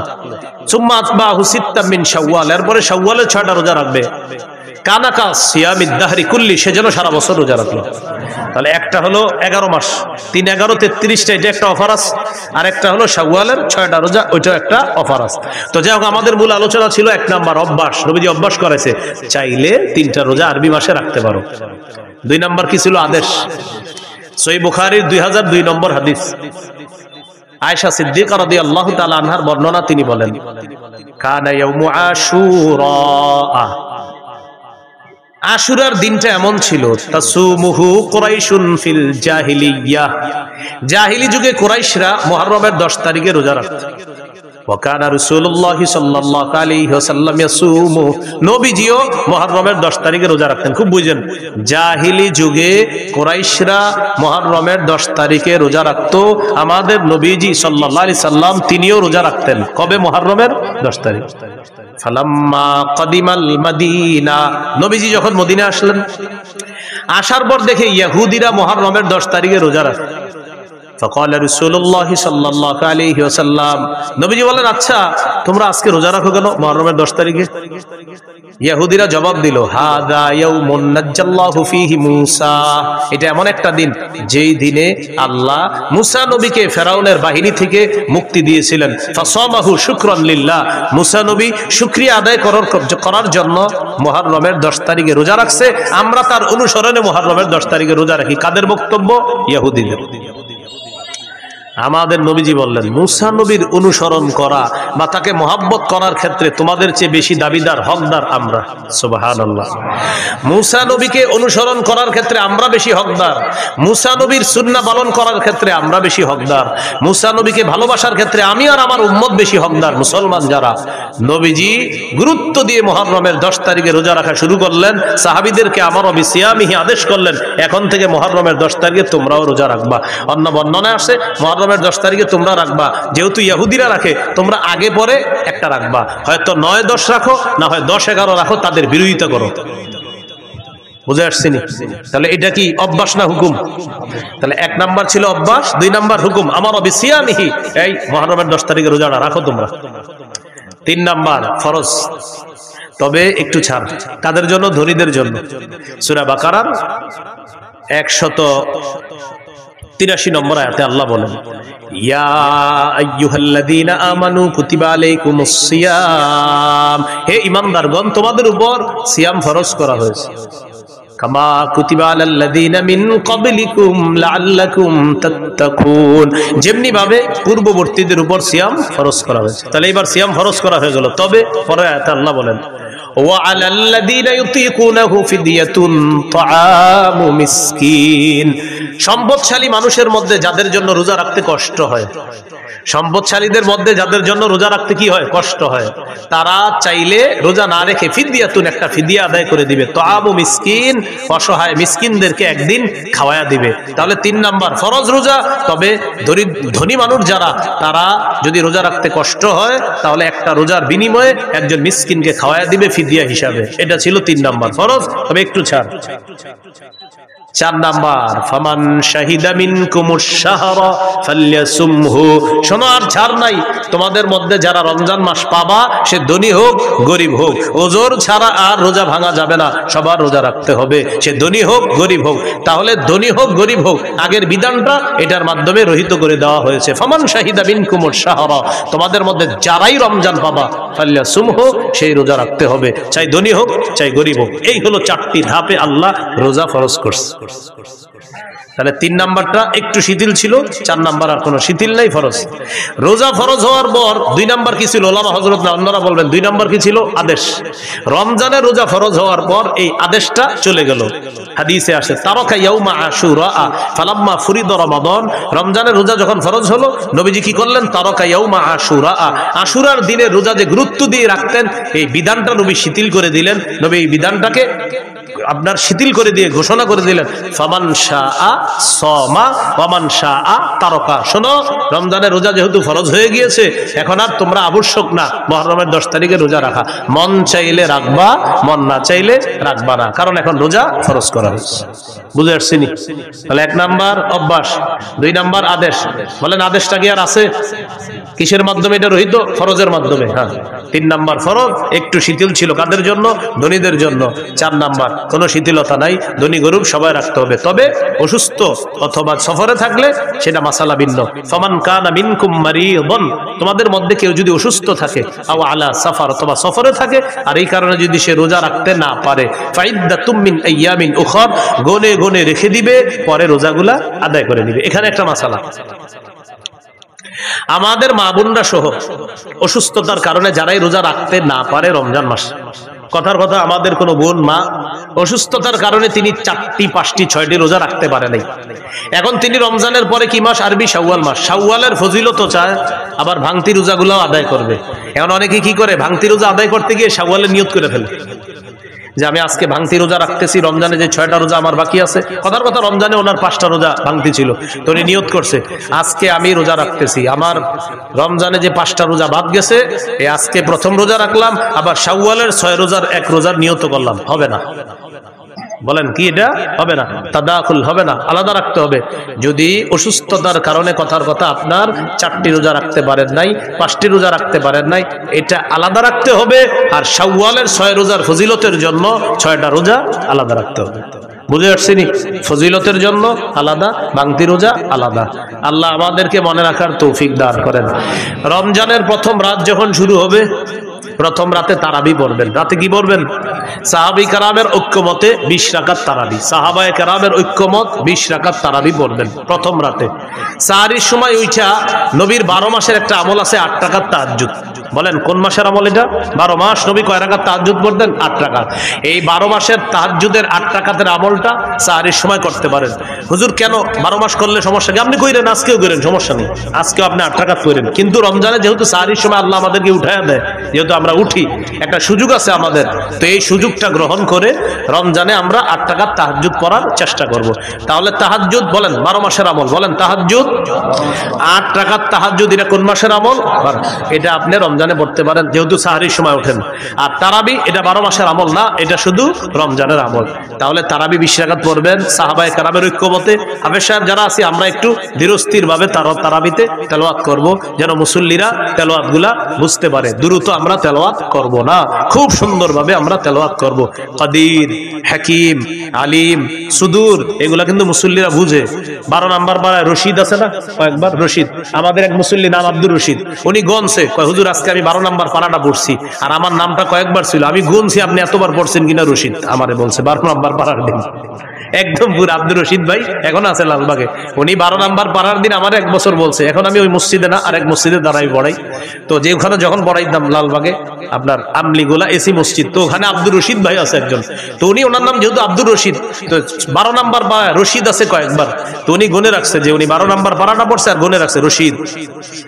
সুম্মা আতবাহু সিত্তাম মিন শাওয়াল, এরপরে শাওয়ালের 6টা রোজা রাখবে, কানাকা সিয়ামিদ দাহরি কুল্লি, সে যেন সারা বছর রোজা রাখলো। তাহলে একটা হলো 11 মাস, 3, 11, 33টা, এটা একটা অফার আছে। আর একটা হলো শাওয়ালের 6টা রোজা, ওইটাও একটা অফার আছে। তো যাই হোক, আমাদের মূল আলোচনা ছিল 1 নাম্বার অভ্যাস। নবীজি অভ্যাস করেছে, চাইলে 3টা রোজা আরবি মাসে রাখতে পারো। 2 নাম্বার কি ছিল? আদেশ। সহিহ বুখারীর 2002 নম্বর হাদিস, আয়েশা সিদ্দিকা রাদিয়াল্লাহু তাআলা আনহার বর্ণনা, তিনি বলেন, কানা ইয়াউমু আশুরা, আশুরার দিনটা এমন ছিল, তাসুমুহু কুরাইশুন ফিল জাহিলিয়াহ, জাহিলি যুগে কুরাইশরা মুহররমের 10 তারিখে রোজা রাখত। ওয়া কানা রাসূলুল্লাহ সাল্লাল্লাহু আলাইহি ওয়াসাল্লাম ইয়াসুমু, নবীজিও মুহররমের 10 তারিখে রোজা রাখতেন। খুব বুঝেন, জাহিলি যুগে কুরাইশরা মুহররমের 10 তারিখে রোজা রাখত। আমাদের নবীজি সাল্লাল্লাহু আলাইহি সাল্লাম তিনিও রোজা রাখতেন। কবে? মুহররমের 10 তারিখ। ফালাম্মা কাদিমাল মাদিনা, নবীজি যখন মদিনা আসলেন, আসার পর দেখে ইহুদিরা মুহররমের 10 তারিখে রোজা রাখে। فقال رسول الله صلى الله عليه وسلم, নবীজি বলেন, আচ্ছা তোমরা আজকে রোজা রাখো কেন মুহররমের 10 তারিখে? ইহুদিরা জবাব দিল, হাদা ইয়াউমুন নাজ্জাল্লাহু ফীহি মূসা, এটা এমন একটা দিন যেই দিনে আল্লাহ মূসা নবীকে ফেরাউনের বাহিনী থেকে মুক্তি দিয়েছিলেন। ফাসামাহু শুকরান লিল্লাহ, মূসা নবী শুকরিয়া আদায় করার জন্য মুহররমের 10 তারিখে রোজা রাখছে। আমরা তার অনুসরণে মুহররমের 10 তারিখে রোজা রাখি। কাদের বক্তব্য? ইহুদিদের। আমাদের নবীজি বললেন, মূসা নবীর অনুসরণ করা বা তাকে মহব্বত করার ক্ষেত্রে তোমাদের চেয়ে বেশি দাবিদার, হকদার আমরা। সুবহানাল্লাহ। মূসা নবীকে অনুসরণ করার ক্ষেত্রে আমরা বেশি হকদার, মূসা নবীর সুন্নাহ পালন করার ক্ষেত্রে আমরা বেশি হকদার, মূসা নবীকে ভালোবাসার ক্ষেত্রে আমি আর আমার উম্মত বেশি হকদার। মুসলমান যারা, নবীজি গুরুত্ব দিয়ে মুহররমের 10 তারিখে রোজা রাখা শুরু করলেন। সাহাবীদেরকে আমারও বিসিয়ামিহি আদেশ করলেন, এখন থেকে মুহররমের 10 তারিখে তোমরাও রোজা রাখবা। অন্য বর্ণনায় আছে মুহররমের 10 তারিখে তোমরা রাখবা, যেহেতু ইহুদিরা রাখে তোমরা আগে পরে একটা রাখবা, হয়তো 9-10 রাখো, না হয় 10-11 রাখো, তাদের বিরোধিতা করো। বুঝে আসছেনি? তাহলে এটা কি অভ্যাস না হুকুম? তাহলে 1 নাম্বার ছিল অভ্যাস, 2 নাম্বার হুকুম। আমার বিসিয়ামিহি, এই মুহররমের 10 তারিখে রোজাটা রাখো তোমরা। 3 নাম্বার ফরজ, তবে একটু ছাড়। কাদের জন্য? ধনীদের জন্য। সূরা বাকারার 183 নম্বর আয়াতে আল্লাহ বলেন, ইয়া আইয়ুহাল্লাযীনা আমানু কুতিবা আলাইকুমুস সিয়াম, হে ঈমানদারগণ তোমাদের উপর সিয়াম ফরজ করা হয়েছে। কামা কুতিবা আলাল্লাযীনা মিন ক্বাবলিকুম লাআল্লাকুম তাত্তাকুন, যেমনি ভাবে পূর্ববর্তীদের উপর সিয়াম ফরজ করা হয়েছে। তাহলে এবার সিয়াম ফরজ করা হয়ে গেল। তবে পরে আয়াতে আল্লাহ বলেন, وعلى الذين يطيقونه فدية طعام مسكين, সম্পদশালী মানুষের মধ্যে যাদের জন্য রোজা রাখতে কষ্ট হয়, সম্পদশালীদের মধ্যে যাদের জন্য রোজা রাখতে কি হয়? কষ্ট হয়, তারা চাইলে রোজা না রেখে ফিদিয়াতুন, একটা ফিদিয়া আদায় করে দিবে। তাআমু মিসকিন, অসহায় মিসকিনদেরকে একদিন খাওয়ায়া দিবে। তাহলে 3 নাম্বার ফরজ রোজা, তবে ধনী মানুষ যারা, তারা যদি রোজা রাখতে কষ্ট হয় তাহলে একটা রোজার বিনিময়ে একজন মিসকিনকে খাওয়ায়া দিবে ফিদিয়া হিসাবে। এটা ছিল 3 নাম্বার ফরজ, তবে একটু ছাড়। 4 নাম্বার, ফামান শাহিদা মিনকুমুশ শাহরা ফালইয়াসুমহু, শোনো আর ছাড় নাই, তোমাদের মধ্যে যারা রমজান মাস পাবা, সে ধনী হোক গরিব হোক, ওজর ছাড়া আর রোজা ভাঙা যাবে না, সবার রোজা রাখতে হবে, সে ধনী হোক গরিব হোক। তাহলে ধনী হোক গরিব হোক, আগের বিধানটা এটার মাধ্যমে রহিত করে দেওয়া হয়েছে। ফামান শাহিদা মিনকুমুশ শাহরা, তোমাদের মধ্যে যারাই রমজান পাবা, ফালইয়াসুমহু, সেই রোজা রাখতে হবে, চাই ধনী হোক চাই গরিব হোক। এই হলো 4টি ধাপে আল্লাহ রোজা ফরজ করছে। তাহলে 3 নাম্বারটা একটু শিথিল ছিল, 4 নাম্বার আর কোনো শিথিল নাই, ফরজ। রোজা ফরজ হওয়ার পর 2 নাম্বার কি ছিল? ওলামা হযরত না অন্যরা বলবেন 2 নাম্বার কি ছিল? আদেশ। রমজানের রোজা ফরজ হওয়ার পর এই আদেশটা চলে গেল। হাদিসে আসে, তারাকা ইয়াউমা আশুরা ফালাম্মা ফুরিদা রমাদান, রমজানের রোজা যখন ফরজ হলো, নবীজি কি করলেন? তারাকা ইয়াউমা আশুরা, আশুরার দিনে রোজা যে গুরুত্ব দিয়ে রাখতেন, এই বিধানটা নবী শিথিল করে দিলেন। নবী এই বিধানটাকে আপনার শিথিল করে দিয়ে ঘোষণা করে দিলেন, ফামান শাআ সামা ওয়া মান শাআ তারাকা। শোনো, রমজানের রোজা যেহেতু ফরজ হয়ে গিয়েছে, এখন আর তোমরা আবশ্যক না মুহররমের 10 তারিখে রোজা রাখা, মন চাইলে রাখবা, মন না চাইলে রাখবা না, কারণ এখন রোজা ফরজ করা হয়েছে। বুঝে আসছেনি? তাহলে 1 নাম্বার অভ্যাস, 2 নাম্বার আদেশ। বলেন আদেশটা কি আর আছে? কিসের মাধ্যমে এটা রহিত? ফরজের মাধ্যমে। হ্যাঁ, 3 নাম্বার ফরজ, একটু শিথিল ছিল কাদের জন্য? ধনীদের জন্য। 4 নাম্বার কোনো শিথিলতা নাই, ধনী গরিব সবাই রাখতে হবে, তবে অসুস্থ অথবা সফরে থাকলে সেটা মাসালা ভিন্ন। ফামান কানা মিনকুম মারিদান, তোমাদের মধ্যে কেউ যদি অসুস্থ থাকে, আও আলা সাফার, অথবা সফরে থাকে, আর এই কারণে যদি সে রোজা রাখতে না পারে, ফাইদ্দাতুম মিন আইয়ামিন উখর, গনে গনে রেখে দিবে, পরে রোজাগুলা আদায় করে নিবে। এখানে একটা মাসালা, আমাদের মা বোনরা সহ অসুস্থতার কারণে যারাই রোজা রাখতে না পারে রমজান মাস, কথার কথা আমাদের কোনো বোন মা অসুস্থতার কারণে তিনি 4টি 5টি 6টি রোজা রাখতে পারে নাই, এখন তিনি রমজানের পরে কি মাস? আরবি শাওয়াল মাস। শাওয়ালের ফজিলত চায়, আবার ভাঙতি রোজাগুলো আদায় করবে। এখন অনেকে কি করে? ভাঙতি রোজা আদায় করতে গিয়ে শাওয়ালের নিয়ত করে ফেলে যে আমি আজকে ভাঙতি রোজা রাখতেছি, রমজানে যে 6টা রোজা আমার বাকি আছে, কথার কথা রমজানে ওনার 5টা রোজা ভাঙতি ছিল, তো উনি নিয়ত করছে আজকে আমি রোজা রাখতেছি, আমার রমজানে যে 5টা রোজা বাদ গেছে, এই আজকে প্রথম রোজা রাখলাম, আবার শাওয়ালের 6 রোজার 1 রোজার নিয়ত করলাম, হবে না। বলেন কি এটা হবে না? তাদাখুল হবে না, আলাদা রাখতে হবে। যদি অসুস্থতার কারণে কথার কথা আপনার 4টি রোজা রাখতে পারেন নাই, 5টি রোজা রাখতে পারেন নাই, এটা আলাদা রাখতে হবে। আর শাওয়ালের 6 রোজার ফজিলতের জন্য 6টা রোজা আলাদা রাখতে হবে। বুঝে আসছেনি? ফজিলতের জন্য আলাদা, বাংতি রোজা আলাদা। আল্লাহ আমাদেরকে মনে রাখার তৌফিক দান করেন। রমজানের প্রথম রাত যখন শুরু হবে, প্রথম রাতে তারাবি পড়বেন। রাতে কি পড়বেন? সাহাবী কেরামের ঐক্যমতে 20 রাকাত তারাবি, সাহাবায়ে কেরামের ঐক্যমত 20 রাকাত তারাবি পড়বেন প্রথম রাতে। সাহারির সময় উঠা নবীর 12 মাসের একটা আমল আছে, 8 রাকাত তাহাজ্জুদ। বলেন কোন মাসের আমল এটা? 12 মাস নবী কয় রাকাত তাহাজ্জুদ পড়তেন? 8 রাকাত। এই 12 মাসের তাহাজ্জুদের 8 রাকাতের আমলটা সাহারির সময় করতে পারেন। হুজুর কেন 12 মাস করলে সমস্যা কি? আপনি কইরেন, আজকেও করেন, সমস্যা নেই, আজকেও আপনি 8 রাকাত করেন। কিন্তু রমজানে যেহেতু সাহারির সময় আল্লাহ আমাদেরকে উঠায়া দেয়, যেহেতু আমরা উঠি, একটা সুযোগ আছে আমাদের, তো এই সুযোগটা গ্রহণ করে রমজানে আমরা 8 রাকাত তাহাজ্জুদ পড়ার চেষ্টা করব। তাহলে তাহাজ্জুদ বলেন 12 মাসের আমল, বলেন তাহাজ্জুদ 8 রাকাত তাহাজ্জুদ, এটা কোন মাসের আমল? এটা আপনি রমজানে পড়তে পারেন যেহেতু সাহারির সময় ওঠেন। আর তারাবি এটা 12 মাসের আমল না, এটা শুধু রমজানের আমল। তাহলে তারাবি 20 রাকাত পড়বেন সাহাবায়ে কেরামের ঐক্যমতে। হাফেজ সাহেব যারা আছি আমরা একটু ধীরস্থির ভাবে তারাবিতে তেলাওয়াত করব, যেন মুসল্লিরা তেলাওয়াতগুলা বুঝতে পারে। দ্রুত আমরা তেলাওয়াত করব না, খুব সুন্দরভাবে আমরা তেলাওয়াত করব। কাদির, হাকিম, আলিম, সুদূর, এগুলা কিন্তু মুসল্লিরা বুঝে। 12 নাম্বার পাড়ায় রশিদ আছে না, কয়েকবার রশিদ, আমাদের এক মুসল্লি নাম আব্দুর রশিদ, উনি গনছে, কয় হুজুর আজকে আমি 12 নাম্বার পাড়াটা পড়ছি, আর আমার নামটা কয়েকবার ছিল, আমি গুনছি আপনি এতবার পড়ছেন কিনা। রশিদ আমারে বলছে 12 নাম্বার পাড়ার দিন, একদম পুরো আব্দুর রশিদ ভাই এখন আছে লালবাগে, উনি 12 নাম্বার পাড়ার দিন আমার 1 বছর বলছে। এখন আমি ওই মসজিদে না, আরেক মসজিদে দাঁড়াই পড়াই। তো যে ওখানে যখন পড়াইতাম লালবাগে আপনার আমলিগোলা এসি মসজিদ, তো ওখানে আব্দুর রশিদ ভাই আছে একজন, তো উনি ওনার নাম যেহেতু আব্দুর রশিদ, তো 12 নাম্বার পাড়ায় রশিদ আছে কয়েকবার, তো উনি গুনে রাখছে যে উনি 12 নাম্বার পাড়াটা পড়ছে, আর গুনে রাখছে রশিদ।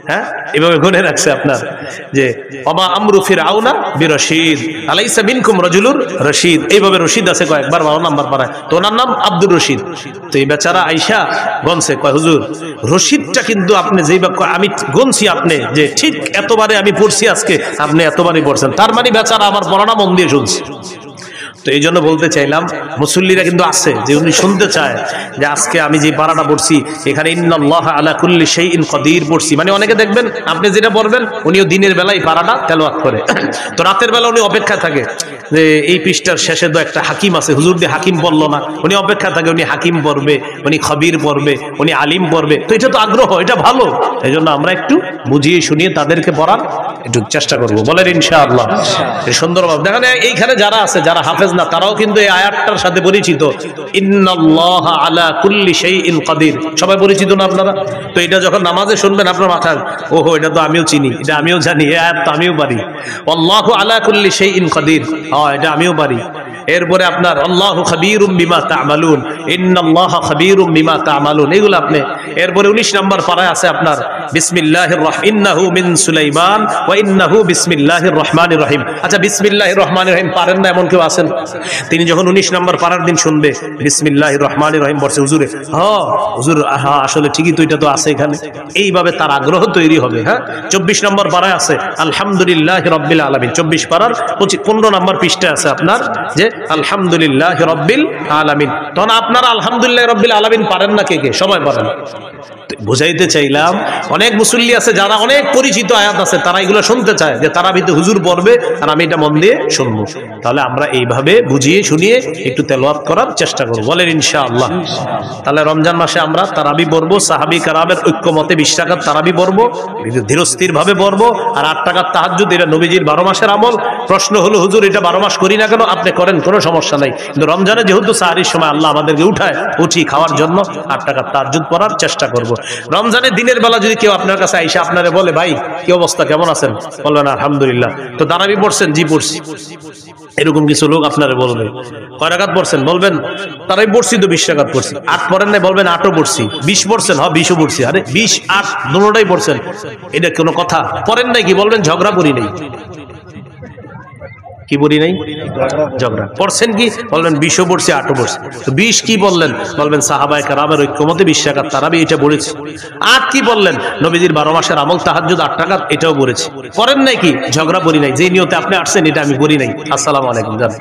হ্যাঁ, এভাবে গুনে রাখছে আপনার যে ওমা আমরু ফিরআউনা বিরশিদ আলাইসা মিনকুম রাজুলুর রশিদ, এইভাবে রশিদ আছে কয়েকবার 12 নাম্বার পাড়ায়, তো ওনার নাম আব্দুর রশিদ। তো এই বেচারা আইসা গনছে, কয় হুজুর রশিদটা কিন্তু আপনি যেই বাক্য আমি গনছি আপনি যে ঠিক এতবারে আমি পড়ছি আজকে, আপনি এতবারই পড়ছেন, তার মানে বেচারা আমার পড়াটা মন দিয়ে শুনছে। তো এই জন্য বলতে চাইলাম মুসল্লিরা কিন্তু আছে যে উনি শুনতে চায় যে আজকে আমি যে পারাটা পড়ছি এখানে ইন্নাল্লাহ আলা কুল্লি শাইইন কাদির পড়ছি, মানে অনেকে দেখবেন আপনি যেটা পড়বেন উনিও দিনের বেলায় পারাটা তেলাওয়াত করে, তো রাতের বেলা উনি অপেক্ষায় থাকে যে এই পৃষ্ঠার শেষে তো একটা হাকিম আছে, হুজুর দিয়ে হাকিম পড়লো না, উনি অপেক্ষা থাকে উনি হাকিম পড়বে, উনি খবির পড়বে, উনি আলিম পড়বে। তো এটা তো আগ্রহ, এটা ভালো, এই জন্য আমরা একটু বুঝিয়ে শুনিয়ে তাদেরকে পড়ার একটু চেষ্টা করবো, বলেন ইনশাআল্লাহ। সুন্দরভাবে দেখেন এইখানে যারা আছে, যারা হাফেজ না, তারাও কিন্তু এই আয়াতটার সাথে পরিচিত, ইন্নাল্লাহ আলা কুল্লি শাইইন কাদির, সবাই পরিচিত না আপনারা? তো এটা যখন নামাজে শুনবেন আপনার মাথায় ওহো এটা তো আমিও চিনি, এটা আমিও জানি, এই আয়াত তো আমিও পারি, আল্লাহু আলা কুল্লি শাইইন কাদির, এটা আমিও পারি। এরপরে আপনার আল্লাহু খাবীরুম বিমা তা'মালুন, ইন্নাল্লাহা খাবীরুম বিমা তা'মালুন, এগুলো আপনি। এরপরে 19 নম্বর পারায় আছে আপনার বিসমিল্লাহির রাহমানির ইন্নাহু মিন সুলাইমান ওয়া ইন্নাহু বিসমিল্লাহির রহমানির রহিম। আচ্ছা বিসমিল্লাহির রহমানির রহিম পারেন না এমন কেউ আছেন? তিনি যখন 19 নম্বর পারার দিন শুনবে বিসমিল্লাহির রহমানির রহিম বলছে, হুজুরে হুজুর আসলে ঠিকই তো, এটা তো আছে এখানে, এইভাবে তার আগ্রহ তৈরি হবে। হ্যাঁ, 24 নম্বর পারায় আছে আলহামদুলিল্লাহি রাব্বিল আলামিন, 24 পারার 15 নম্বর পৃষ্ঠায় আছে আপনার যে আলহামদুলিল্লাহি রাব্বিল আলামিন। তখন আপনারা আলহামদুলিল্লাহি রাব্বিল আলামিন পারেন না কে কে? সবাই পারেন। বুঝাইতে চাইলাম অনেক মুসল্লি আছে যারা অনেক পরিচিত আয়াত আছে, তারা এগুলো শুনতে চায় যে তারা ভিতরে হুজুর পড়বে আর আমি এটা মন দিয়ে শুনবো। তাহলে আমরা এইভাবে বুঝিয়ে শুনিয়ে একটু তেলাওয়াত করার চেষ্টা করব, বলেন ইনশাআল্লাহ। তাহলে রমজান মাসে আমরা তারাবি পড়বো, সাহাবী কেরামের ঐক্যমতে 20 রাকাত তারাবি পড়বো, ধীরস্থির ভাবে পড়বো। আর 8 রাকাত তাহাজ্জুদ, এটা নবীজির 12 মাসের আমল। প্রশ্ন হলো হুজুর এটা 12 মাস করি না কেন? আপনি করেন, কোনো সমস্যা নাই, কিন্তু রমজানে যেহেতু সাহারির সময় আল্লাহ আমাদেরকে উঠি খাওয়ার জন্য 8 রাকাত তাহাজ্জুদ পড়ার চেষ্টা করব। রমজানে দিনের বেলা যদি কেউ আপনার কাছে আইসা আপনারে বলে ভাই কি অবস্থা, কেমন আছেন, বলবেন আলহামদুলিল্লাহ। তো তারাবি পড়ছেন? জি পড়ছি। এরকম কিছু লোক আপনারে বলবে কয় রাকাত পড়ছেন? বলবেন তারাবি পড়ছি তো 20 রাকাত পড়ছি। 8 পড়েন নাই? বলবেন 8ও পড়ছি। 20 পড়ছেন? হ্যাঁ 20ও পড়ছি। আরে 20 8 দুটোটাই পড়ছেন, এটা কোনো কথা? পড়েন নাই কি? বলবেন ঝগড়া করি নাই। কি বলি নাই? ঝগড়া। পড়ছেন কি? বলবেন 20ও পড়ছি 8ও পড়ছি। তো 20 কি বললেন? বলবেন সাহাবায়ে কেরামের ঐক্যমতে 20 রাকাত তারাবি, এটা পড়েছি। 8 কি বললেন? নবীজির 12 মাসের আমল তাহাজ্জুদ 8 রাকাত, এটাও পড়েছি। পড়েন নাই কি? ঝগড়া করি নাই। যে নিয়তে আপনি আসছেন এটা আমি করি নাই। আসসালামু আলাইকুম। জান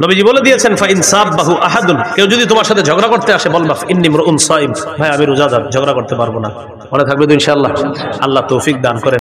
নবীজি বলে দিয়েছেন ফাইন সাববাহু আহাদুন, কেউ যদি তোমার সাথে ঝগড়া করতে আসে বলবা ইন্নী ইমরুউন সাইম, ভাই আমি রোজাদার, ঝগড়া করতে পারবো না। মনে থাকবে তো ইনশাআল্লাহ। আল্লাহ তৌফিক দান করেন।